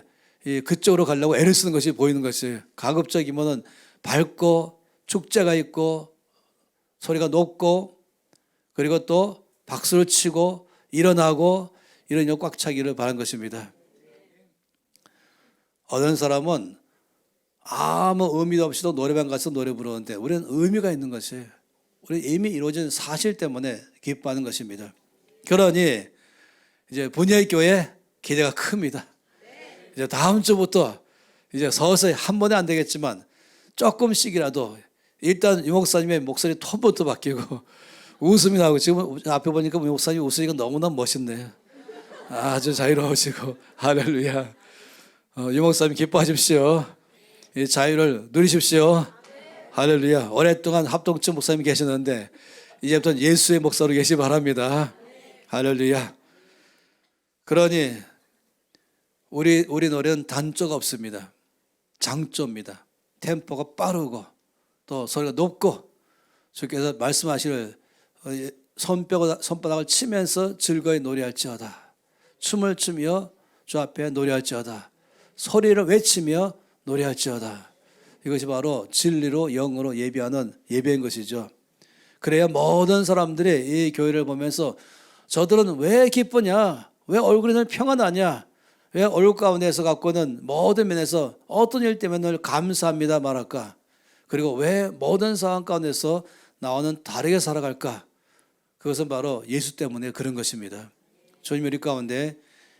그쪽으로 가려고 애를 쓰는 것이 보이는 것이에요. 가급적이면은 밝고 축제가 있고 소리가 높고 그리고 또 박수를 치고 일어나고 이런 역 꽉 차기를 바란 것입니다. 어떤 사람은 아무 의미도 없이도 노래방 가서 노래 부르는데 우리는 의미가 있는 것이에요. 우리 이미 이루어진 사실 때문에 기뻐하는 것입니다. 그러니 이제 분야의 교회 기대가 큽니다. 이제 다음 주부터 이제 서서히 한 번에 안 되겠지만 조금씩이라도 일단 유 목사님의 목소리 톤부터 바뀌고 웃음이 나오고 지금 앞에 보니까 유 목사님 웃으니까 너무나 멋있네요. 아주 자유로우시고 할렐루야. 유 목사님 기뻐하십시오. 이 자유를 누리십시오. 할렐루야. 오랫동안 합동층 목사님이 계셨는데 이제부터 예수의 목사로 계시 바랍니다. 할렐루야. 그러니 우리 노래는 단조가 없습니다. 장조입니다. 템포가 빠르고 또 소리가 높고 주께서 말씀하시를 손바닥을 치면서 즐거이 노래할지어다. 춤을 추며 주 앞에 노래할지어다. 소리를 외치며 노래할지어다. 이것이 바로 진리로 영으로 예배하는 예배인 것이죠. 그래야 모든 사람들이 이 교회를 보면서 저들은 왜 기쁘냐? 왜 얼굴이 늘 평안하냐? 왜 얼굴 가운데서 갖고는 모든 면에서 어떤 일 때문에 늘 감사합니다 말할까? 그리고 왜 모든 상황 가운데서 나와는 다르게 살아갈까? 그것은 바로 예수 때문에 그런 것입니다. 주님 우리 가운데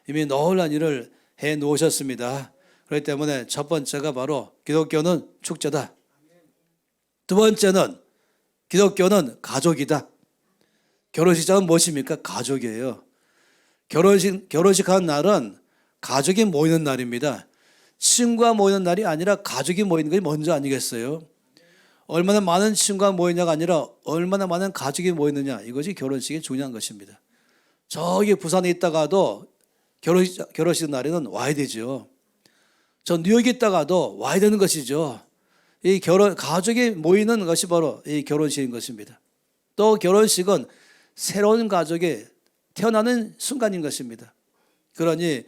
이미 놀라운 일을 해 놓으셨습니다. 그렇기 때문에 첫 번째가 바로 기독교는 축제다. 두 번째는 기독교는 가족이다. 결혼식장은 무엇입니까? 가족이에요. 결혼식 하는 날은 가족이 모이는 날입니다. 친구가 모이는 날이 아니라 가족이 모이는 것이 먼저 아니겠어요? 얼마나 많은 친구가 모이냐가 아니라 얼마나 많은 가족이 모이느냐, 이것이 결혼식이 중요한 것입니다. 저기 부산에 있다가도 결혼식 날에는 와야 되죠. 저 뉴욕에 있다가도 와야 되는 것이죠. 이 가족이 모이는 것이 바로 이 결혼식인 것입니다. 또 결혼식은 새로운 가족이 태어나는 순간인 것입니다. 그러니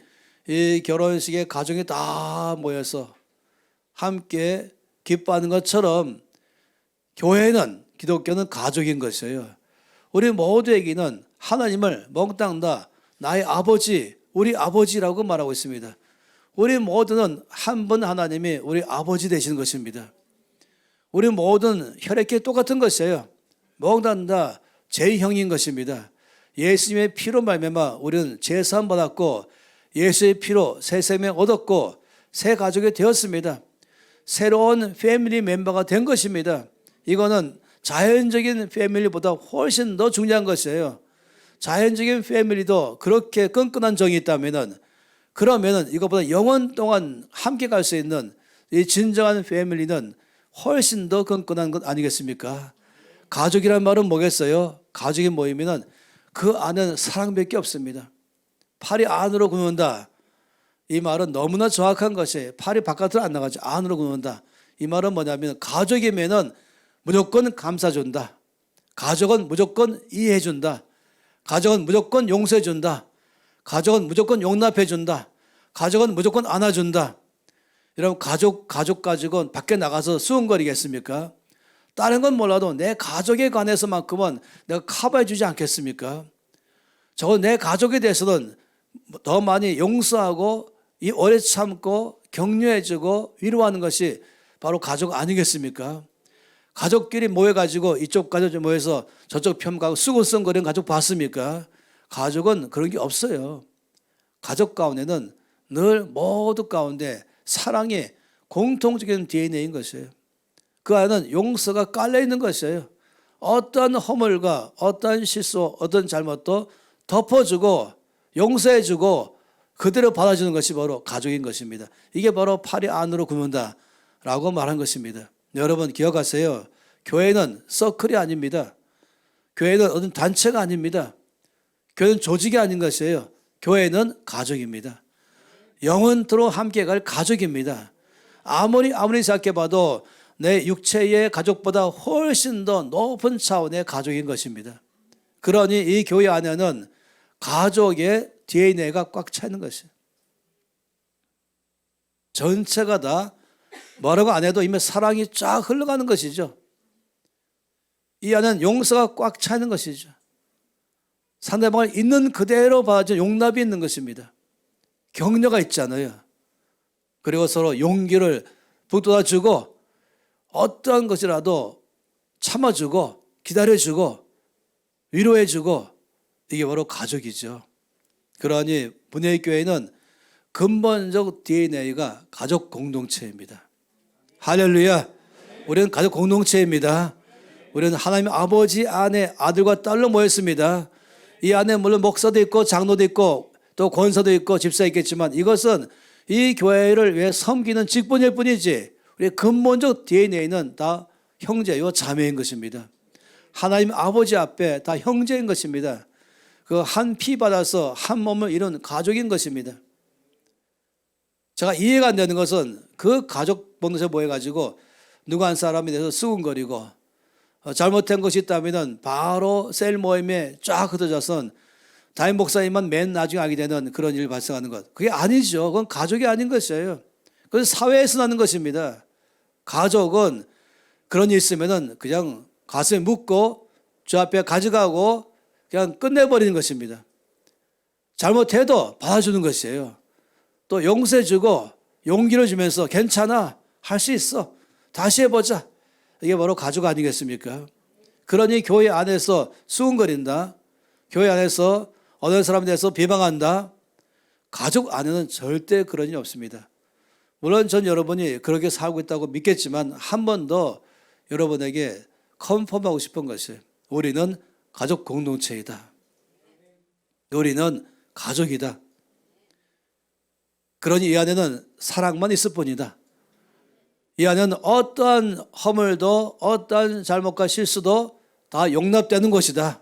이 결혼식에 가족이 다 모여서 함께 기뻐하는 것처럼 교회는, 기독교는 가족인 것이에요. 우리 모두에게는 하나님을 몽땅 다 나의 아버지, 우리 아버지라고 말하고 있습니다. 우리 모두는 한 분 하나님이 우리 아버지 되시는 것입니다. 우리 모든 혈액이 똑같은 것이에요. 몽땅 다 제 형인 것입니다. 예수님의 피로 말미암아 우리는 제사함 받았고 예수의 피로 새 생명 얻었고 새 가족이 되었습니다. 새로운 패밀리 멤버가 된 것입니다. 이거는 자연적인 패밀리보다 훨씬 더 중요한 것이에요. 자연적인 패밀리도 그렇게 끈끈한 정이 있다면은, 그러면은 이것보다 영원 동안 함께 갈 수 있는 이 진정한 패밀리는 훨씬 더 끈끈한 것 아니겠습니까? 가족이란 말은 뭐겠어요? 가족이 모이면은 그 안에는 사랑밖에 없습니다. 팔이 안으로 굽는다. 이 말은 너무나 정확한 것이에요. 팔이 바깥으로 안 나가죠. 안으로 굽는다. 이 말은 뭐냐면 가족이면은 무조건 감싸준다. 가족은 무조건 이해해준다. 가족은 무조건 용서해준다. 가족은 무조건 용납해준다. 가족은 무조건 안아준다. 여러분 가족 가지고는 밖에 나가서 수군거리겠습니까? 다른 건 몰라도 내 가족에 관해서만큼은 내가 커버해주지 않겠습니까? 저건 내 가족에 대해서는 더 많이 용서하고 이 오래 참고 격려해주고 위로하는 것이 바로 가족 아니겠습니까? 가족끼리 모여가지고 이쪽 가족 모여서 저쪽 평가하고 수근수근거리는 가족 봤습니까? 가족은 그런 게 없어요. 가족 가운데는 늘 모두 가운데 사랑이 공통적인 DNA인 것이에요. 그 안에는 용서가 깔려 있는 것이에요. 어떤 허물과 어떤 실수, 어떤 잘못도 덮어주고 용서해주고 그대로 받아주는 것이 바로 가족인 것입니다. 이게 바로 팔이 안으로 굽는다라고 말한 것입니다. 여러분 기억하세요. 교회는 서클이 아닙니다. 교회는 어떤 단체가 아닙니다. 교회는 조직이 아닌 것이에요. 교회는 가족입니다. 영원토록 함께 갈 가족입니다. 아무리 생각해봐도 내 육체의 가족보다 훨씬 더 높은 차원의 가족인 것입니다. 그러니 이 교회 안에는 가족의 DNA가 꽉 차 있는 것이에요. 전체가 다 뭐라고 안 해도 이미 사랑이 쫙 흘러가는 것이죠. 이 안에는 용서가 꽉 차 있는 것이죠. 상대방을 있는 그대로 봐줘 용납이 있는 것입니다. 격려가 있잖아요. 그리고 서로 용기를 북돋아주고 어떠한 것이라도 참아주고 기다려주고 위로해주고 이게 바로 가족이죠. 그러니 분야의 교회는 근본적 DNA가 가족 공동체입니다. 할렐루야. 우리는 가족 공동체입니다. 우리는 하나님 아버지 안에 아들과 딸로 모였습니다. 이 안에 물론 목사도 있고 장로도 있고 또 권사도 있고 집사 있겠지만 이것은 이 교회를 위해 섬기는 직분일 뿐이지 우리 근본적 DNA는 다 형제요 자매인 것입니다. 하나님 아버지 앞에 다 형제인 것입니다. 그 한 피 받아서 한 몸을 이룬 가족인 것입니다. 제가 이해가 안 되는 것은 그 가족 봉동체 모여가지고 누구 한 사람에 대해서 수군거리고 잘못된 것이 있다면 바로 셀 모임에 쫙 흩어져서 담임 목사님만 맨 나중에 하게 되는 그런 일이 발생하는 것. 그게 아니죠. 그건 가족이 아닌 것이에요. 그건 사회에서 나는 것입니다. 가족은 그런 일 있으면 그냥 가슴에 묻고 주 앞에 가져가고 그냥 끝내버리는 것입니다. 잘못해도 받아주는 것이에요. 또 용서해주고 용기를 주면서 괜찮아, 할 수 있어, 다시 해보자. 이게 바로 가족 아니겠습니까? 그러니 교회 안에서 수군거린다. 교회 안에서 어느 사람에 대해서 비방한다. 가족 안에는 절대 그런 일이 없습니다. 물론 전 여러분이 그렇게 살고 있다고 믿겠지만 한 번 더 여러분에게 컨펌하고 싶은 것이 우리는 가족 공동체이다. 우리는 가족이다. 그러니 이 안에는 사랑만 있을 뿐이다. 이 안에는 어떠한 허물도 어떠한 잘못과 실수도 다 용납되는 것이다.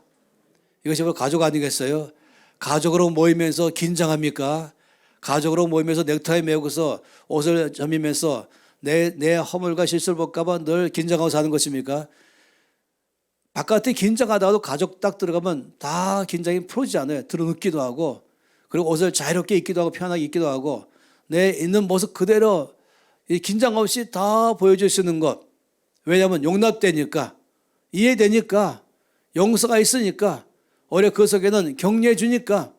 이것이 바로 가족 아니겠어요? 가족으로 모이면서 긴장합니까? 가족으로 모이면서 넥타이 메우고서 옷을 점이면서 내 허물과 실수를 볼까 봐 늘 긴장하고 사는 것입니까? 바깥에 긴장하다가도 가족 딱 들어가면 다 긴장이 풀어지지 않아요. 들어눕기도 하고 그리고 옷을 자유롭게 입기도 하고 편하게 입기도 하고 내 있는 모습 그대로 긴장 없이 다 보여줄 수 있는 것. 왜냐하면 용납되니까 이해되니까 용서가 있으니까 오히려 그 속에는 격려해 주니까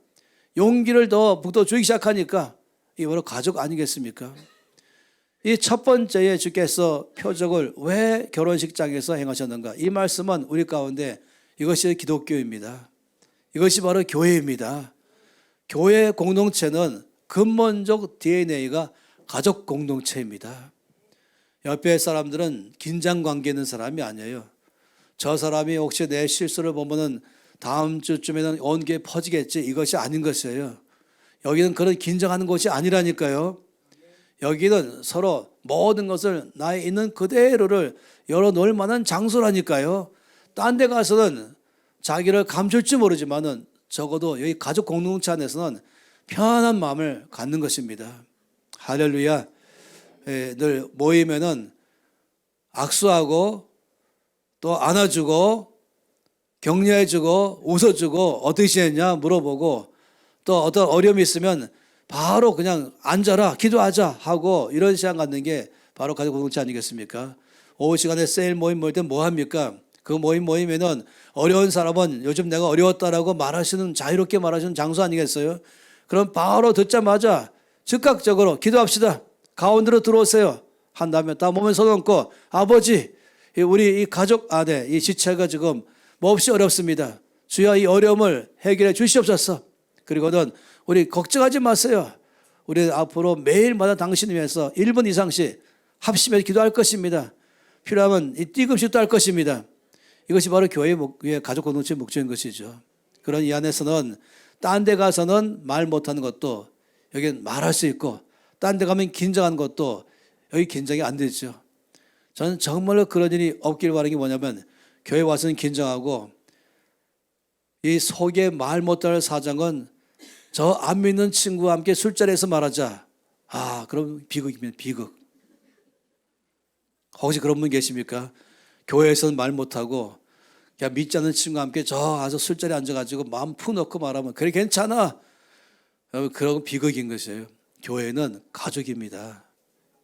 용기를 더 북돋주기 시작하니까 이게 바로 가족 아니겠습니까? 이 첫 번째에 주께서 표적을 왜 결혼식장에서 행하셨는가? 이 말씀은 우리 가운데 이것이 기독교입니다. 이것이 바로 교회입니다. 교회 공동체는 근본적 DNA가 가족 공동체입니다. 옆에 사람들은 긴장 관계 있는 사람이 아니에요. 저 사람이 혹시 내 실수를 보면은 다음 주쯤에는 온 교회에 퍼지겠지, 이것이 아닌 것이에요. 여기는 그런 긴장하는 곳이 아니라니까요. 여기는 서로 모든 것을 나의 있는 그대로를 열어놓을 만한 장소라니까요. 딴 데 가서는 자기를 감출지 모르지만은 적어도 여기 가족 공동체 안에서는 편안한 마음을 갖는 것입니다. 할렐루야. 늘 모이면은 악수하고 또 안아주고 격려해주고 웃어주고 어떻게 지냈냐 물어보고 또 어떤 어려움이 있으면 바로 그냥 앉아라 기도하자 하고 이런 시간 갖는 게 바로 가족 공동체 아니겠습니까? 오후 시간에 세일 모임 모일 때 뭐 합니까? 그 모이면은 어려운 사람은 요즘 내가 어려웠다라고 말하시는 자유롭게 말하시는 장소 아니겠어요? 그럼 바로 듣자마자 즉각적으로 기도합시다. 가운데로 들어오세요. 한 다음에 다 몸에 손 얹고 아버지 우리 이 가족 안에 이 지체가 지금 몹시 어렵습니다. 주여 이 어려움을 해결해 주시옵소서. 그리고는 우리 걱정하지 마세요. 우리 앞으로 매일마다 당신을 위해서 1분 이상씩 합심해서 기도할 것입니다. 필요하면 이 띠금씩도 할 것입니다. 이것이 바로 교회의 가족 공동체의 목적인 것이죠. 그런 이 안에서는 딴 데 가서는 말 못하는 것도 여기는 말할 수 있고 딴 데 가면 긴장하는 것도 여기 긴장이 안 되죠. 저는 정말로 그런 일이 없길 바라는 게 뭐냐면 교회 와서는 긴장하고 이 속에 말 못할 사정은 저 안 믿는 친구와 함께 술자리에서 말하자. 아, 그럼 비극이면 비극. 혹시 그런 분 계십니까? 교회에서는 말 못하고 그냥 믿지 않는 친구와 함께 저 가서 술자리에 앉아가지고 마음 푸놓고 말하면 그래 괜찮아. 그런 비극인 것이에요. 교회는 가족입니다.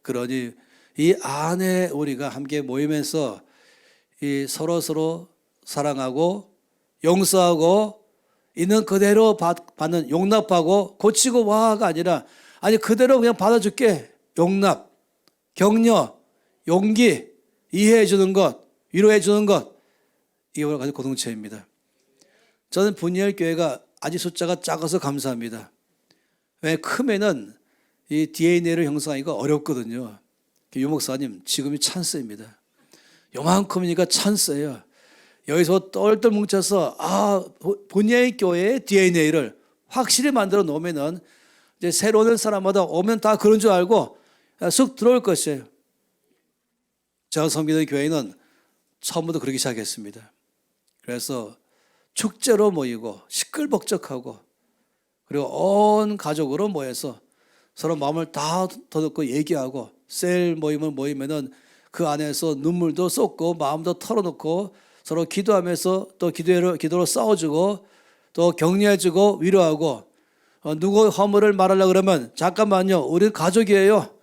그러니 이 안에 우리가 함께 모이면서 이 서로 사랑하고 용서하고 있는 그대로 받는 용납하고 고치고 와가 아니라 아니 그대로 그냥 받아줄게. 용납, 격려, 용기, 이해해 주는 것, 위로해 주는 것 이게 바로 가족 공동체입니다. 저는 분이엘 교회가 아직 숫자가 작아서 감사합니다. 왜 크면은 이 DNA를 형성하기가 어렵거든요. 유 목사님 지금이 찬스입니다. 요만큼이니까 찬스예요. 여기서 똘똘 뭉쳐서 본예의 교회의 DNA를 확실히 만들어 놓으면은 이제 새로 오는 사람마다 오면 다 그런 줄 알고 쑥 들어올 것이에요. 제가 섬기는 교회는 처음부터 그렇게 시작했습니다. 그래서 축제로 모이고 시끌벅적하고 그리고 온 가족으로 모여서 서로 마음을 다 터놓고 얘기하고 셀 모임을 모이면은 그 안에서 눈물도 쏟고 마음도 털어놓고 서로 기도하면서 또 기도로 싸워주고 또 격려해주고 위로하고 누구 허물을 말하려고 그러면 잠깐만요. 우리는 가족이에요.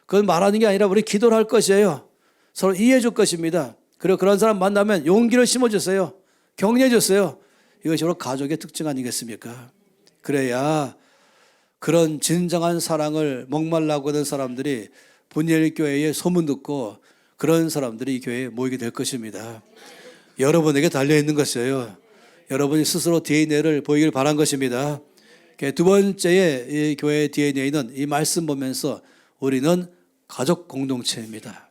그건 말하는 게 아니라 우리 기도를 할 것이에요. 서로 이해해 줄 것입니다. 그리고 그런 사람 만나면 용기를 심어주세요. 격려해 주세요. 이것이 바로 가족의 특징 아니겠습니까? 그래야 그런 진정한 사랑을 목말라고 하는 사람들이 본예일 교회에 소문 듣고 그런 사람들이 이 교회에 모이게 될 것입니다. 여러분에게 달려있는 것이에요. 여러분이 스스로 DNA를 보이길 바란 것입니다. 두 번째의 이 교회의 DNA는 이 말씀 보면서 우리는 가족 공동체입니다.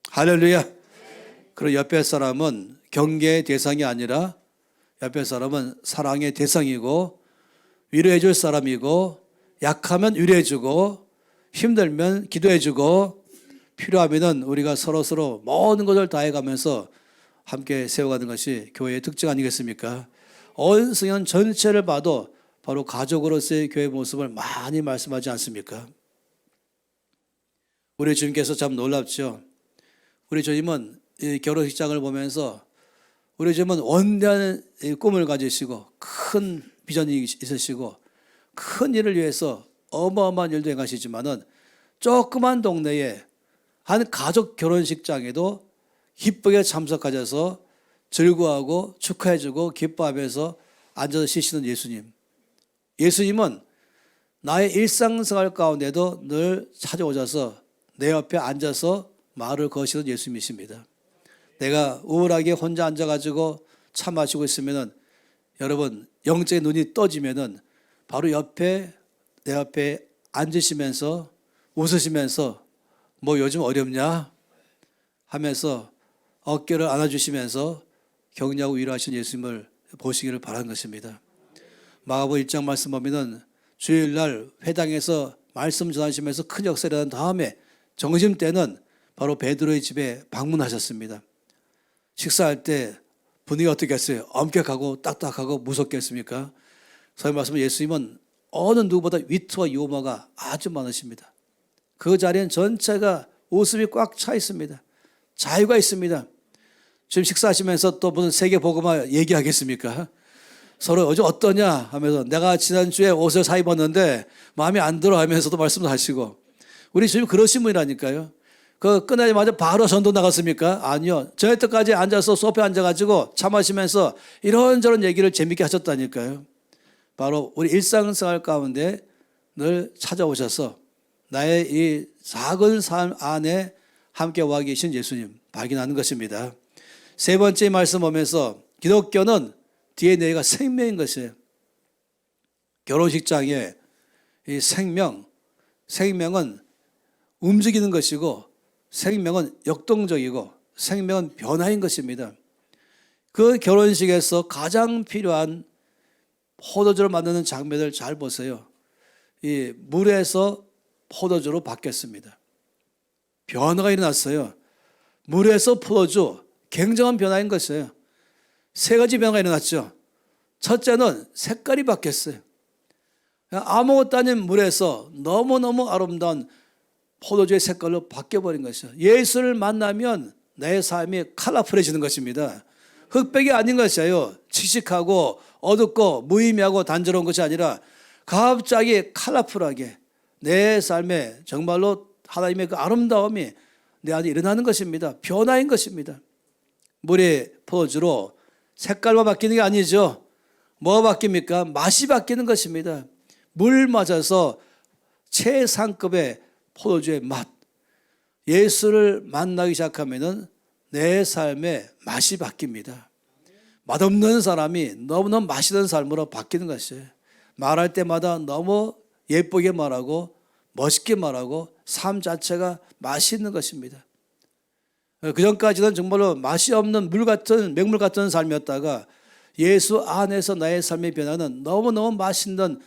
할렐루야. 그리고 옆에 사람은 경계의 대상이 아니라 옆에 사람은 사랑의 대상이고 위로해 줄 사람이고 약하면 위로해 주고 힘들면 기도해 주고 필요하면은 우리가 서로 모든 것을 다해가면서 함께 세워가는 것이 교회의 특징 아니겠습니까? 온 성현 전체를 봐도 바로 가족으로서의 교회의 모습을 많이 말씀하지 않습니까? 우리 주님께서 참 놀랍죠. 우리 주님은 이 결혼식장을 보면서 우리 주님은 원대한 꿈을 가지시고 큰 비전이 있으시고 큰 일을 위해서 어마어마한 일도 행하시지만은 조그만 동네에 한 가족 결혼식장에도 기쁘게 참석하셔서 즐거워하고 축하해주고 기뻐하면서 앉아서 쉬시는 예수님. 예수님은 나의 일상생활 가운데도 늘 찾아오셔서 내 옆에 앉아서 말을 거시는 예수님이십니다. 내가 우울하게 혼자 앉아가지고 차 마시고 있으면은 여러분 영적인 눈이 떠지면은 바로 내 옆에 앉으시면서 웃으시면서 뭐 요즘 어렵냐 하면서 어깨를 안아주시면서 격려하고 위로하시는 예수님을 보시기를 바라는 것입니다. 마가복음 1장 말씀 보면은 주일날 회당에서 말씀 전하시면서 큰 역사를 한 다음에 점심때는 바로 베드로의 집에 방문하셨습니다. 식사할 때 분위기가 어떻겠어요? 엄격하고 딱딱하고 무섭겠습니까? 서의 말씀은 예수님은 어느 누구보다 위트와 유머가 아주 많으십니다. 그 자리는 전체가 웃음이 꽉 차 있습니다. 자유가 있습니다. 지금 식사하시면서 또 무슨 세계복음화 얘기하겠습니까? 서로 어제 어떠냐 하면서 내가 지난주에 옷을 사 입었는데 마음에 안 들어 하면서도 말씀도 하시고, 우리 지금 그러신 분이라니까요. 그 끝나자마자 바로 전도 나갔습니까? 아니요. 저녁 때까지 앉아서 소파에 앉아가지고 차 마시면서 이런저런 얘기를 재밌게 하셨다니까요. 바로 우리 일상생활 가운데 늘 찾아오셔서 나의 이 작은 삶 안에 함께 와 계신 예수님 발견하는 것입니다. 세 번째 말씀 보면서 기독교는 DNA가 생명인 것이에요. 결혼식장에 이 생명은 움직이는 것이고, 생명은 역동적이고, 생명은 변화인 것입니다. 그 결혼식에서 가장 필요한 포도주를 만드는 장면을 잘 보세요. 이 물에서 포도주로 바뀌었습니다. 변화가 일어났어요. 물에서 포도주, 굉장한 변화인 것이에요. 세 가지 변화가 일어났죠. 첫째는 색깔이 바뀌었어요. 아무것도 아닌 물에서 너무너무 아름다운 포도주의 색깔로 바뀌어버린 것이죠. 예수를 만나면 내 삶이 컬러풀해지는 것입니다. 흑백이 아닌 것이에요. 칙칙하고 어둡고 무의미하고 단조로운 것이 아니라 갑자기 컬러풀하게 내 삶에 정말로 하나님의 그 아름다움이 내 안에 일어나는 것입니다. 변화인 것입니다. 물이 포도주로 색깔만 바뀌는 게 아니죠. 뭐가 바뀝니까? 맛이 바뀌는 것입니다. 물 맞아서 최상급의 포도주의 맛. 예수를 만나기 시작하면은 내 삶의 맛이 바뀝니다. 맛없는 사람이 너무너무 맛있는 삶으로 바뀌는 것이에요. 말할 때마다 너무 예쁘게 말하고 멋있게 말하고 삶 자체가 맛이 있는 것입니다. 그 전까지는 정말로 맛이 없는 맹물 같은 삶이었다가 예수 안에서 나의 삶의 변화는 너무너무 맛있는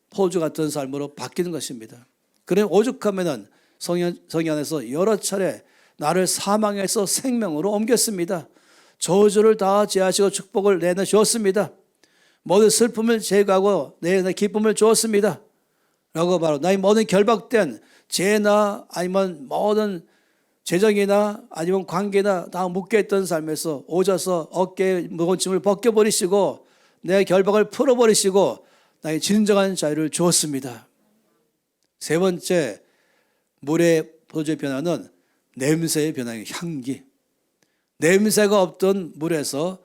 포도주 같은 삶으로 바뀌는 것입니다. 그래 오죽하면은 성령 안에서 여러 차례 나를 사망에서 생명으로 옮겼습니다. 저주를 다 제하시고 축복을 내내 주었습니다. 모든 슬픔을 제거하고 내 기쁨을 주었습니다. 라고 바로 나의 모든 결박된 죄나 아니면 모든 재정이나 아니면 관계나 다 묶여있던 삶에서 오셔서 어깨에 무거운 짐을 벗겨버리시고 내 결박을 풀어버리시고 나의 진정한 자유를 주었습니다. 세 번째, 물의 포도주의 변화는 냄새의 변화예요. 향기. 냄새가 없던 물에서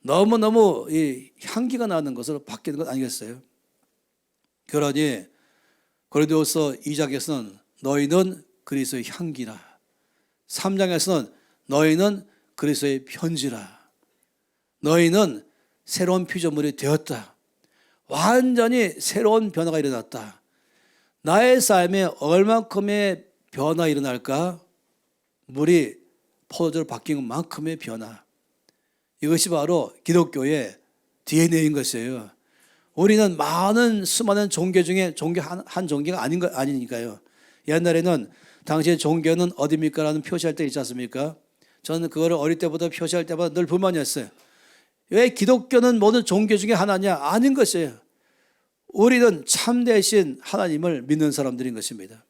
너무너무 이 향기가 나는 것으로 바뀌는 것 아니겠어요? 그러니 고린도후서 2장에서는 너희는 그리스도의 향기라, 3장에서는 너희는 그리스도의 편지라, 너희는 새로운 피조물이 되었다. 완전히 새로운 변화가 일어났다. 나의 삶에 얼만큼의 변화가 일어날까? 물이 포도주로 바뀐 만큼의 변화. 이것이 바로 기독교의 DNA인 것이에요. 우리는 수많은 종교 중에 한 종교가 아니니까요. 옛날에는 당시의 종교는 어디입니까? 라는 표시할 때 있지 않습니까? 저는 그거를 어릴 때부터 표시할 때마다 늘 불만이었어요. 왜 기독교는 모든 종교 중에 하나냐? 아닌 것이에요. 우리는 참되신 하나님을 믿는 사람들인 것입니다.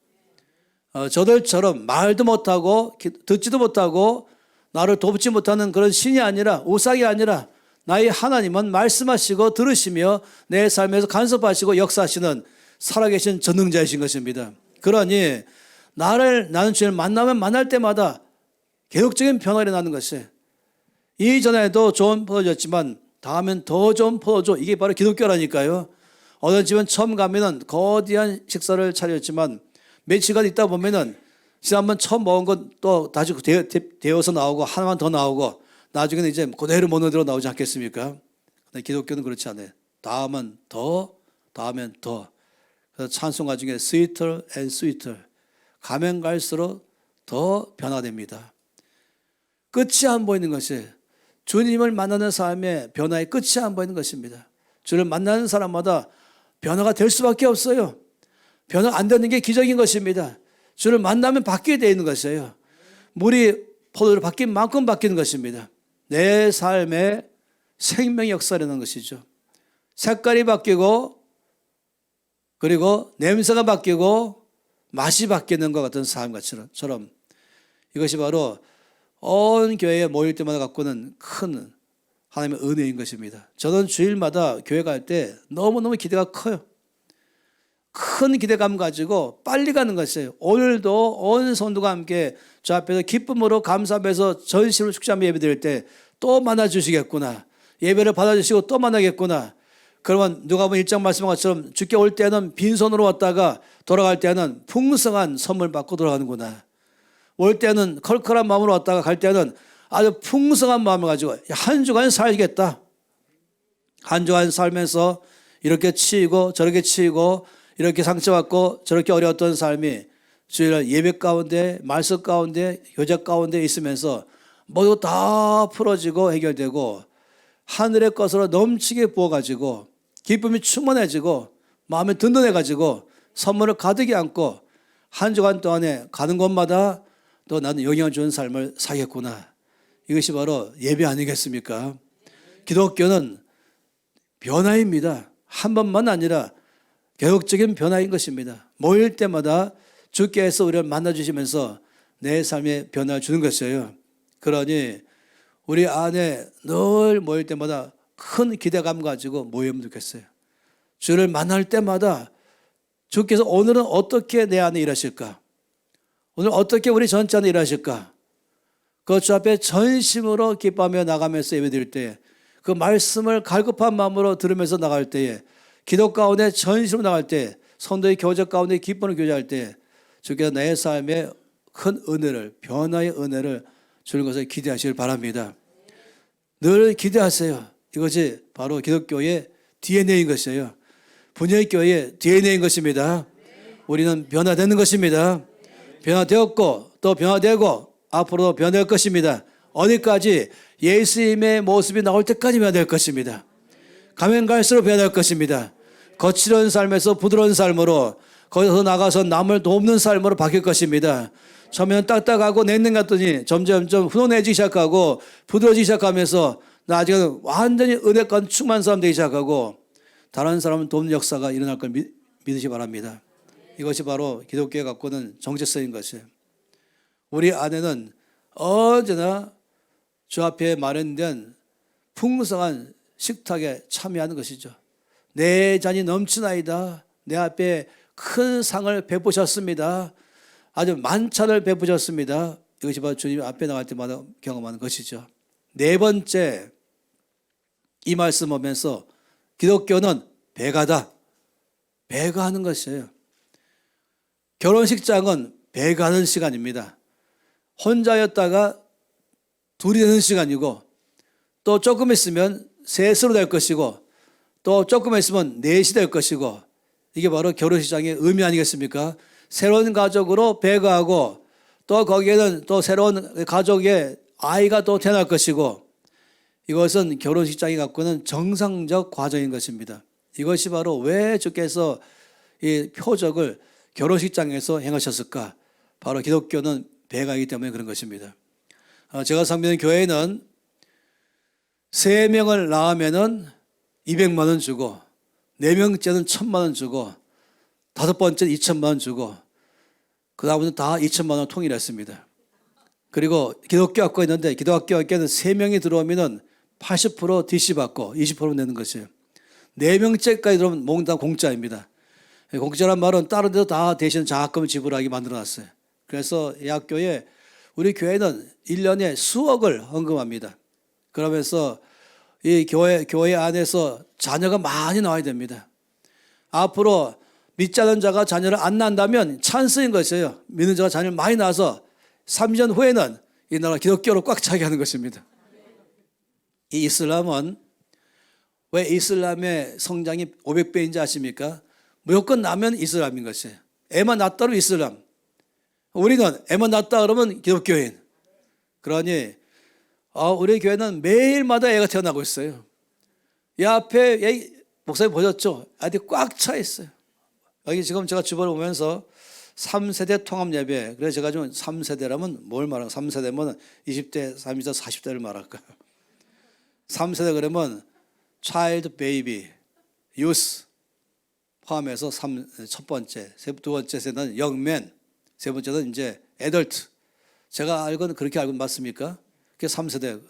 저들처럼 말도 못하고 듣지도 못하고 나를 돕지 못하는 그런 신이 아니라, 우상이 아니라 나의 하나님은 말씀하시고 들으시며 내 삶에서 간섭하시고 역사하시는 살아계신 전능자이신 것입니다. 그러니 나는 주님을 만날 때마다 계속적인 변화가 일어나는 것이에요. 이전에도 좋은 포도주였지만 다음엔 더 좋은 포도주, 이게 바로 기독교라니까요. 어떤 집은 처음 가면은 거대한 식사를 차렸지만 며칠간 있다 보면은 지난번 처음 먹은 건 또 다시 데워서 나오고 하나만 더 나오고 나중에는 이제 그대로 먹는 대로 나오지 않겠습니까? 근데 기독교는 그렇지 않아요. 다음은 더, 다음엔 더. 그래서 찬송가 중에 sweeter and sweeter. 가면 갈수록 더 변화됩니다. 끝이 안 보이는 것이 주님을 만나는 삶의 변화의 끝이 안 보이는 것입니다. 주를 만나는 사람마다 변화가 될 수밖에 없어요. 변화 안 되는 게 기적인 것입니다. 주를 만나면 바뀌게 되어 있는 것이에요. 물이 포도로 바뀐 만큼 바뀌는 것입니다. 내 삶에 생명의 역사라는 것이죠. 색깔이 바뀌고 그리고 냄새가 바뀌고 맛이 바뀌는 것 같은 삶처럼 이것이 바로 온 교회에 모일 때마다 갖고는 큰 하나님의 은혜인 것입니다. 저는 주일마다 교회 갈 때 너무너무 기대가 커요. 큰 기대감 가지고 빨리 가는 것이에요. 오늘도 온 성도가 함께 저 앞에서 기쁨으로 감사하면서 전심으로 축제하며 예배드릴 때 또 만나주시겠구나. 예배를 받아주시고 또 만나겠구나. 그러면 누가복음 1장 말씀한 것처럼 주께 올 때는 빈손으로 왔다가 돌아갈 때는 풍성한 선물 받고 돌아가는구나. 올 때는 컬컬한 마음으로 왔다가 갈 때는 아주 풍성한 마음을 가지고 한 주간 살겠다. 한 주간 살면서 이렇게 치이고 저렇게 치이고 이렇게 상처받고 저렇게 어려웠던 삶이 주일날 예배 가운데 말씀 가운데 교제 가운데 있으면서 모두 다 풀어지고 해결되고 하늘의 것으로 넘치게 부어가지고 기쁨이 충만해지고 마음이 든든해가지고 선물을 가득히 안고 한 주간 동안에 가는 곳마다 또 나는 영향을 주는 삶을 살겠구나. 이것이 바로 예배 아니겠습니까? 기독교는 변화입니다. 한 번만 아니라 계속적인 변화인 것입니다. 모일 때마다 주께서 우리를 만나주시면서 내 삶에 변화를 주는 것이에요. 그러니 우리 안에 늘 모일 때마다 큰 기대감 가지고 모이면 좋겠어요. 주를 만날 때마다 주께서 오늘은 어떻게 내 안에 일하실까? 오늘 어떻게 우리 전체 안에 일하실까? 그 주 앞에 전심으로 기뻐하며 나가면서 예배드릴 때 그 말씀을 갈급한 마음으로 들으면서 나갈 때에 기도 가운데 전심으로 나갈 때 성도의 교제 가운데 기쁨을 교제할 때 주께서 내 삶에 큰 은혜를 변화의 은혜를 주는 것을 기대하시길 바랍니다. 늘 기대하세요. 이것이 바로 기독교의 DNA인 것이에요. 분열교회의 DNA인 것입니다. 우리는 변화되는 것입니다. 변화되었고 또 변화되고 앞으로도 변화될 것입니다. 어디까지? 예수님의 모습이 나올 때까지 변화될 것입니다. 가면 갈수록 변화될 것입니다. 거칠은 삶에서 부드러운 삶으로 거기서 나가서 남을 돕는 삶으로 바뀔 것입니다. 처음에는 딱딱하고 냉랭 같더니 점점점 훈훈해지기 시작하고 부드러워지기 시작하면서 나중에는 완전히 은혜권 충만한 사람 되기 시작하고 다른 사람을 돕는 역사가 일어날 걸 믿으시 바랍니다. 이것이 바로 기독교에 갖고는 정체성인 것이에요. 우리 안에는 언제나 주 앞에 마련된 풍성한 식탁에 참여하는 것이죠. 내 잔이 넘치나이다. 내 앞에 큰 상을 베푸셨습니다. 아주 만찬을 베푸셨습니다. 이것이 바로 주님 앞에 나갈 때마다 경험하는 것이죠. 네 번째, 이 말씀 보면서 기독교는 배가다. 배가하는 것이에요. 결혼식장은 배가하는 시간입니다. 혼자였다가 둘이 되는 시간이고 또 조금 있으면 셋으로 될 것이고 또 조금 있으면 넷이 될 것이고 이게 바로 결혼식장의 의미 아니겠습니까? 새로운 가족으로 배가하고 또 거기에는 또 새로운 가족의 아이가 또 태어날 것이고 이것은 결혼식장이 갖고는 정상적 과정인 것입니다. 이것이 바로 왜 주께서 이 표적을 결혼식장에서 행하셨을까? 바로 기독교는 배가이기 때문에 그런 것입니다. 제가 섬기는 교회는 3명을 낳으면은 200만 원 주고 4명째는 1000만 원 주고 5번째는 2000만 원 주고 그 다음은 다 2000만 원 통일했습니다. 그리고 기독교 학교가 있는데 기독교 학교는 3명이 들어오면은 80% DC 받고 20% 내는 것이에요. 4명째까지 들어오면 몽땅 공짜입니다. 공짜란 말은 다른 데도 다 대신 장학금을 지불하게 만들어놨어요. 그래서 이 학교에 우리 교회는 1년에 수억을 헌금합니다. 그러면서 이 교회 안에서 자녀가 많이 나와야 됩니다. 앞으로 믿지 않는 자가 자녀를 안 낳는다면 찬스인 것이에요. 믿는 자가 자녀를 많이 낳아서 30년 후에는 이 나라 기독교로 꽉 차게 하는 것입니다. 이 이슬람은 왜 이슬람의 성장이 500배인지 아십니까? 무조건 낳으면 이슬람인 것이에요. 애만 낳았다면 이슬람. 우리는 애만 낳았다 그러면 기독교인. 그러니 우리 교회는 매일마다 애가 태어나고 있어요. 이 앞에 목사님 보셨죠? 아직 꽉 차 있어요. 여기 지금 제가 주변을 보면서 3세대 통합 예배. 그래서 제가 좀 3세대라면 뭘 말할까? 3세대면 20대, 30대, 40대를 말할까? 3세대 그러면 child, baby, youth, 포함해서 첫 번째, 두 번째 세대는 영맨, 세 번째는 이제 애덜트. 제가 알고는 그렇게 알고 맞습니까? 그게 3세대.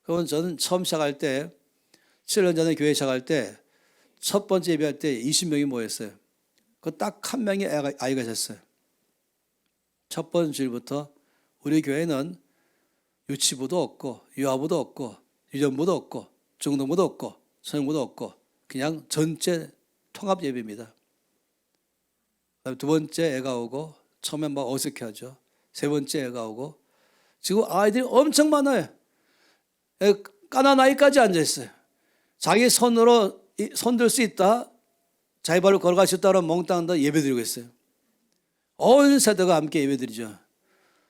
그건 저는 처음 시작할 때 7년 전에 교회 시작할 때 첫 번째 예배할 때 20명이 모였어요. 그 딱 한 명의 아이가 있었어요. 첫 번째 주일부터 우리 교회는 유치부도 없고 유아부도 없고 유년부도 없고 중등부도 없고 소년부도 없고 그냥 전체 통합 예배입니다. 두 번째 애가 오고 처음에 막 어색해하죠. 세 번째 애가 오고 지금 아이들이 엄청 많아요. 까나 나이까지 앉아 있어요. 자기 손으로 손들 수 있다, 자기 발로 걸어갈 수 있다는 몽땅 다 예배드리고 있어요. 온 세대가 함께 예배드리죠.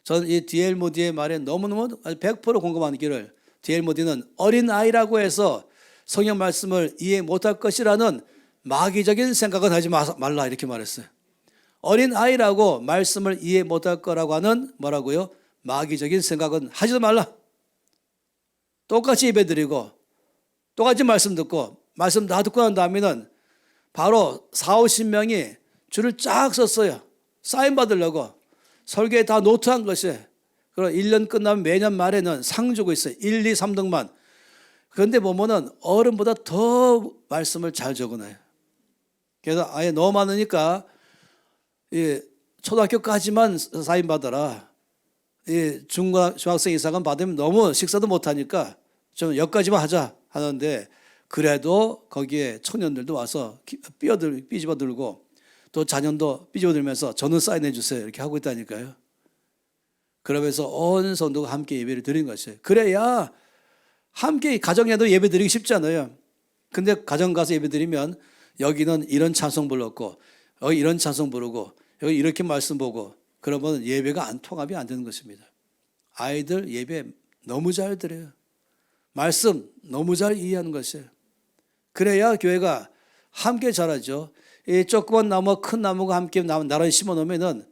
저는 이 D.L. 모디의 말에 너무너무 100% 공감하는 길을, D.L. 모디는 어린 아이라고 해서 성경 말씀을 이해 못할 것이라는 마귀적인 생각은 하지 말라 이렇게 말했어요. 어린 아이라고 말씀을 이해 못할 거라고 하는 뭐라고요? 마귀적인 생각은 하지도 말라. 똑같이 예배드리고 똑같이 말씀 듣고 말씀 다 듣고 난 다음에는 바로 40-50명이 줄을 쫙 섰어요. 사인 받으려고. 설교에 다 노트한 것이. 그리고 1년 끝나면 매년 말에는 상 주고 있어요. 1, 2, 3등만. 그런데 보면은 어른보다 더 말씀을 잘 적어놔요. 그래서 아예 너무 많으니까 초등학교까지만 사인 받아라. 중학생 이상은 받으면 너무 식사도 못하니까 좀 여기까지만 하자 하는데, 그래도 거기에 청년들도 와서 삐집어들고 또 자녀도 삐집어들면서 저는 사인해 주세요 이렇게 하고 있다니까요. 그러면서 온 성도가 함께 예배를 드리는 것이에요. 그래야 함께 가정에도 예배 드리기 쉽잖아요. 근데 가정 가서 예배 드리면 여기는 이런 찬송 불렀고 여기 이런 찬송 부르고 여기 이렇게 말씀 보고 그러면 예배가 통합이 안 되는 것입니다. 아이들 예배 너무 잘 들어요. 말씀 너무 잘 이해하는 것이에요. 그래야 교회가 함께 자라죠. 이 조그만 나무와 큰 나무가 함께 나란히 심어놓으면은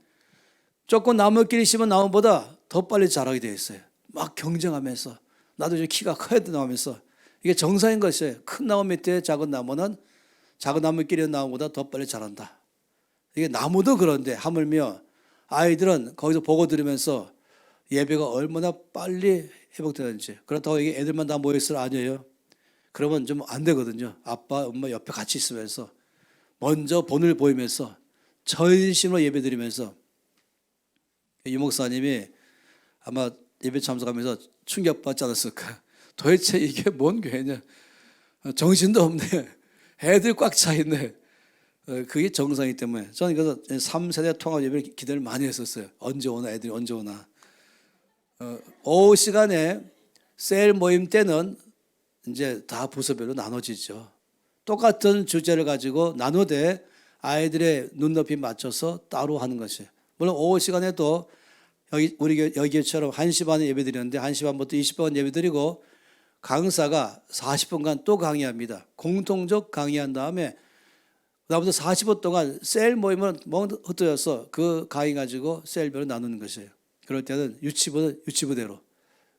조금 나무끼리 심은 나무보다 더 빨리 자라게 되어 있어요. 막 경쟁하면서 나도 좀 키가 커야 된다 하면서 이게 정상인 것이에요. 큰 나무 밑에 작은 나무는 작은 나무끼리 나무보다 더 빨리 자란다. 이게 나무도 그런데 하물며 아이들은 거기서 보고 들으면서 예배가 얼마나 빨리 회복되는지. 그렇다고 이게 애들만 다 모여있을 아니에요. 그러면 좀 안 되거든요. 아빠, 엄마 옆에 같이 있으면서 먼저 본을 보이면서 전심으로 예배드리면서. 유 목사님이 아마 예배 참석하면서 충격받지 않았을까. 도대체 이게 뭔 교회냐. 정신도 없네. 애들 꽉 차 있네. 그게 정상이기 때문에 저는 그래서 3세대 통합 예배를 기대를 많이 했었어요. 언제 오나, 애들이 언제 오나. 오후 시간에 셀 모임 때는 이제 다 부서별로 나눠지죠. 똑같은 주제를 가지고 나누되 아이들의 눈높이 맞춰서 따로 하는 것이에요. 물론 오후 시간에도 우리 여기처럼 1시 반에 예배 드리는데 1시 반부터 20분 예배 드리고 강사가 40분간 또 강의합니다. 공통적 강의한 다음에 그다음부터 40분 동안 셀 모임을 흩어져서 그 강의 가지고 셀별로 나누는 것이에요. 그럴 때는 유치부는 유치부대로,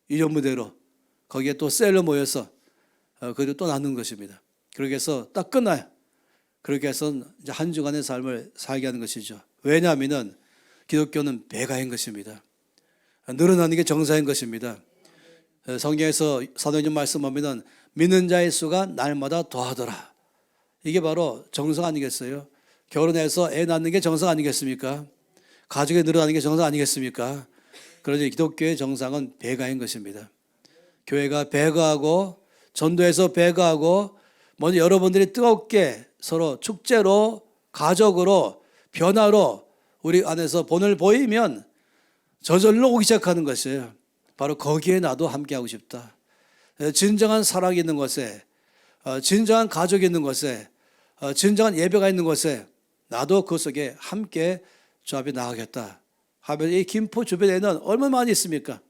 유년부대로 거기에 또 셀로 모여서 그리고 또 나누는 것입니다. 그렇게 해서 딱 끝나요. 그렇게 해서 이제 한 주간의 삶을 살게 하는 것이죠. 왜냐하면 기독교는 배가인 것입니다. 늘어나는 게 정사인 것입니다. 성경에서 사도행전 말씀 보면 믿는 자의 수가 날마다 더하더라. 이게 바로 정성 아니겠어요? 결혼해서 애 낳는 게 정성 아니겠습니까? 가족이 늘어나는 게 정성 아니겠습니까? 그러지 기독교의 정상은 배가인 것입니다. 교회가 배가하고 전도해서 배가하고 먼저 여러분들이 뜨겁게 서로 축제로 가족으로 변화로 우리 안에서 본을 보이면 저절로 오기 시작하는 것이에요. 바로 거기에 나도 함께하고 싶다. 진정한 사랑이 있는 곳에, 진정한 가족이 있는 곳에, 진정한 예배가 있는 곳에 나도 그 속에 함께 주 앞에 나가겠다 하면 이 김포 주변에는 얼마나 많이 있습니까?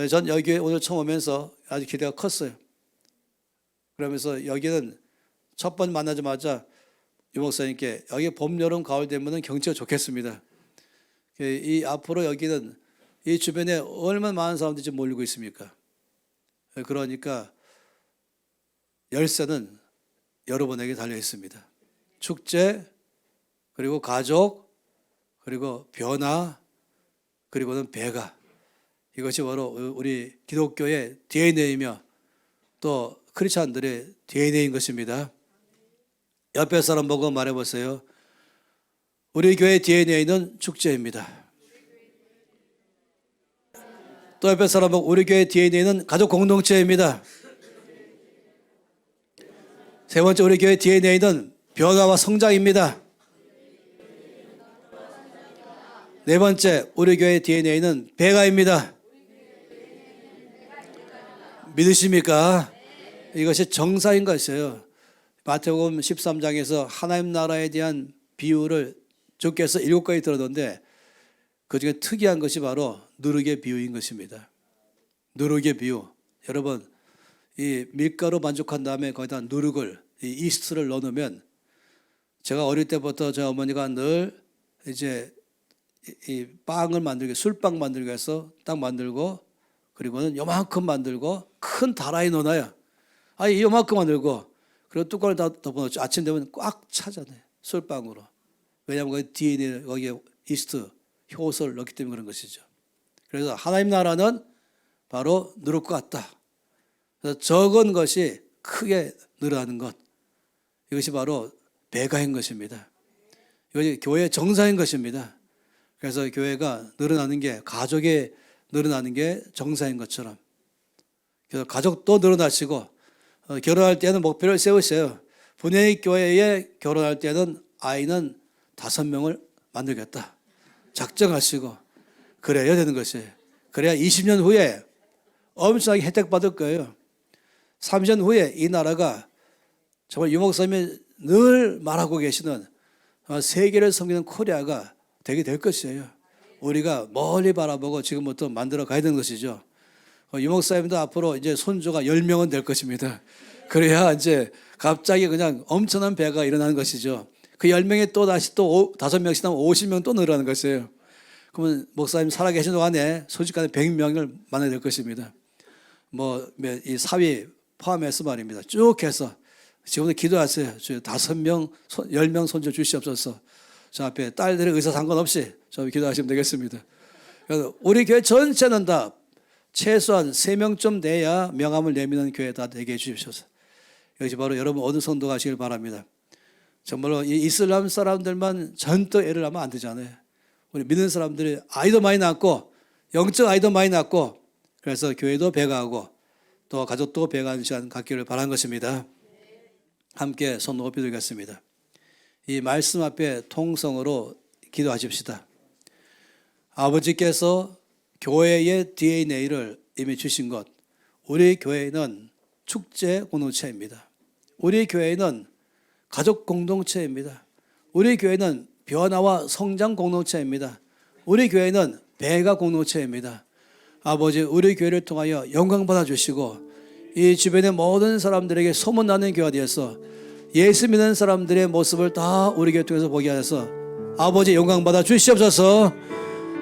전 여기 오늘 처음 오면서 아주 기대가 컸어요. 그러면서 여기는 첫 번 만나자마자 유 목사님께 여기 봄, 여름, 가을 되면 경치가 좋겠습니다. 이 앞으로 여기는 이 주변에 얼마나 많은 사람들이 지금 몰리고 있습니까? 그러니까 열쇠는 여러분에게 달려 있습니다. 축제, 그리고 가족, 그리고 변화, 그리고는 배가. 이것이 바로 우리 기독교의 DNA이며 또 크리스찬들의 DNA인 것입니다. 옆에 사람 보고 말해보세요. 우리 교회 DNA는 축제입니다. 또 옆에 사람 보고 우리 교회 DNA는 가족 공동체입니다. 세 번째, 우리 교회 DNA는 변화와 성장입니다. 네 번째, 우리 교회 DNA는 배가입니다. 믿으십니까? 이것이 정사인 것이에요. 마태복음 13장에서 하나님 나라에 대한 비유를 주께서 7가지 들었는데 그중에 특이한 것이 바로 누룩의 비유인 것입니다. 누룩의 비유. 여러분, 이 밀가루 반죽한 다음에 거기다 누룩을, 이 이스트를 넣으면, 제가 어릴 때부터 저희 어머니가 늘 이제 이 빵을 만들기, 술빵 만들기 위해서 딱 만들고, 그리고는 요만큼 만들고 큰 다라에 넣어놔요. 이 요만큼 만들고, 그리고 뚜껑을 다 덮어놓죠. 아침 되면 꽉 차잖아요, 술빵으로. 왜냐하면 거기 DNA, 거기에 이스트, 효소를 넣기 때문에 그런 것이죠. 그래서 하나님 나라는 바로 누룩과 같다. 그래서 적은 것이 크게 늘어나는 것, 이것이 바로 배가인 것입니다. 이것이 교회의 정사인 것입니다. 그래서 교회가 늘어나는 게, 가족이 늘어나는 게 정사인 것처럼, 그래서 가족도 늘어나시고, 결혼할 때는 목표를 세우세요. 분회의 교회에 결혼할 때는 아이는 5명을 만들겠다 작정하시고, 그래야 되는 것이에요. 그래야 20년 후에 엄청나게 혜택 받을 거예요. 30년 후에 이 나라가 정말 유목사님이 늘 말하고 계시는 세계를 섬기는 코리아가 되게 될 것이에요. 우리가 멀리 바라보고 지금부터 만들어 가야 되는 것이죠. 유목사님도 앞으로 이제 손주가 10명은 될 것입니다. 그래야 이제 갑자기 그냥 엄청난 배가 일어나는 것이죠. 그 10명이 또 다시 또 5명씩 하면 50명 또 늘어나는 것이에요. 그러면 목사님 살아계신 동안에 순식간에 100명을 만나야 될 것입니다. 이 사위 포함해서 말입니다. 쭉 해서 지금도 기도하세요. 5명, 10명 손주 주시옵소서. 저 앞에 딸들의 의사 상관없이 저 기도하시면 되겠습니다. 그래서 우리 교회 전체는 다 최소한 3명쯤 돼야 명함을 내미는 교회 다 되게 해주십시오. 이것이 바로 여러분 어느 성도 가시길 바랍니다. 정말로 이 이슬람 사람들만 전또 애를 하면 안 되잖아요. 우리 믿는 사람들이 아이도 많이 낳고, 영적 아이도 많이 낳고, 그래서 교회도 배가하고 또 가족도 배가하는 시간 갖기를 바라는 것입니다. 함께 손 높이 들겠습니다. 이 말씀 앞에 통성으로 기도하십시다. 아버지께서 교회의 DNA를 이미 주신 것, 우리 교회는 축제 공동체입니다. 우리 교회는 가족 공동체입니다. 우리 교회는 변화와 성장 공동체입니다. 우리 교회는 배가 공동체입니다. 아버지, 우리 교회를 통하여 영광 받아주시고 이 주변의 모든 사람들에게 소문나는 교회가 되어서 예수 믿는 사람들의 모습을 다 우리 교회 통해서 보게 하셔서 아버지 영광 받아 주시옵소서.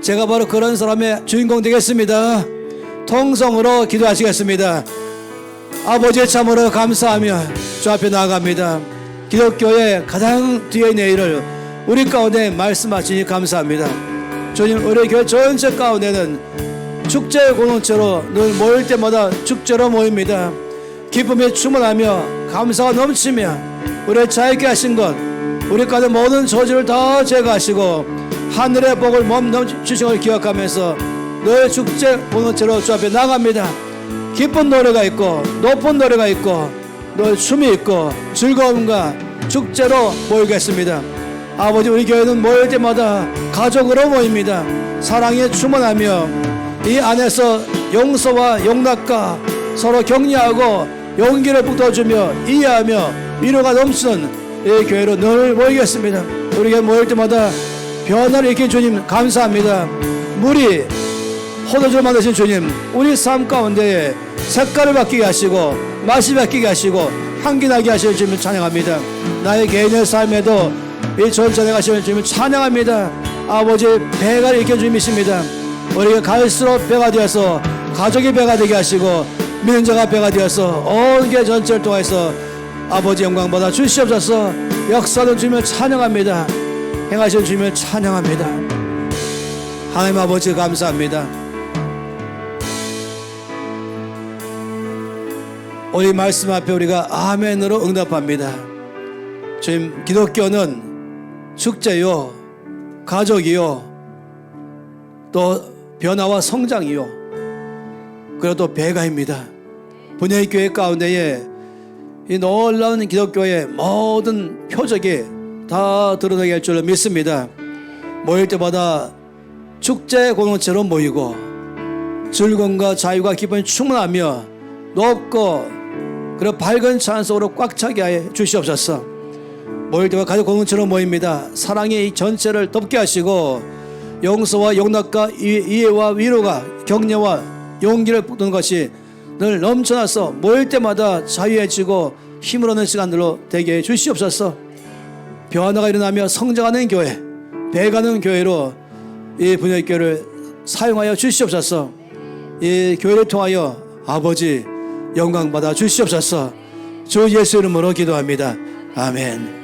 제가 바로 그런 사람의 주인공 되겠습니다. 통성으로 기도하시겠습니다. 아버지 참으로 감사하며 주 앞에 나아갑니다. 기독교의 가장 DNA를 우리 가운데 말씀하시니 감사합니다. 주님, 우리 교회 전체 가운데는 축제 공동체로 늘 모일 때마다 축제로 모입니다. 기쁨이 충만하며 감사가 넘치며 우리를 자유케 하신 것, 우리 가운데 모든 저주를 다 제거하시고 하늘의 복을 몸넘치신 걸 기억하면서 늘 축제 공동체로 주 앞에 나갑니다. 기쁜 노래가 있고 높은 노래가 있고 늘 춤이 있고 즐거움과 축제로 모이겠습니다. 아버지, 우리 교회는 모일 때마다 가족으로 모입니다. 사랑에 충만하며 이 안에서 용서와 용납과 서로 격려하고 용기를 북돋주며 이해하며 위로가 넘치는 이 교회로 늘 모이겠습니다. 우리 교회 모일 때마다 변화를 일으킨 주님 감사합니다. 물이 포도주를 만드신 주님, 우리 삶 가운데 색깔을 바뀌게 하시고 맛이 바뀌게 하시고 향기 나게 하시는 주님을 찬양합니다. 나의 개인의 삶에도 이 전전에 가시는 주님을 찬양합니다. 아버지, 배가 일으킨 주님이십니다. 우리가 갈수록 배가 되어서 가족이 배가 되게 하시고 믿는 자가 배가 되어서 온 교회 전체를 통해서 아버지 영광 받아 주시옵소서. 역사하는 주님을 찬양합니다. 행하신 주님을 찬양합니다. 하나님 아버지 감사합니다. 오늘 말씀 앞에 우리가 아멘으로 응답합니다. 주님, 기독교는 축제요, 가족이요, 또 변화와 성장이요, 그리고 또 배가입니다. 분야교회 가운데에 이 놀라운 기독교의 모든 표적이 다 드러나게 할 줄로 믿습니다. 모일 때마다 축제 공동체로 모이고 즐거움과 자유가 기쁨이 충만하며 높고 그리고 밝은 찬송으로 꽉 차게 해 주시옵소서. 모일 때마다 가족 공동체로 모입니다. 사랑이 이 전체를 덮게 하시고 용서와 용납과 이해와 위로가 격려와 용기를 북돋는 것이 늘 넘쳐나서 모일 때마다 자유해지고 힘을 얻는 시간들로 되게 해 주시옵소서. 변화가 일어나며 성장하는 교회, 배가는 교회로 이 분야교회를 사용하여 주시옵소서. 이 교회를 통하여 아버지 영광 받아 주시옵소서. 주 예수 이름으로 기도합니다. 아멘.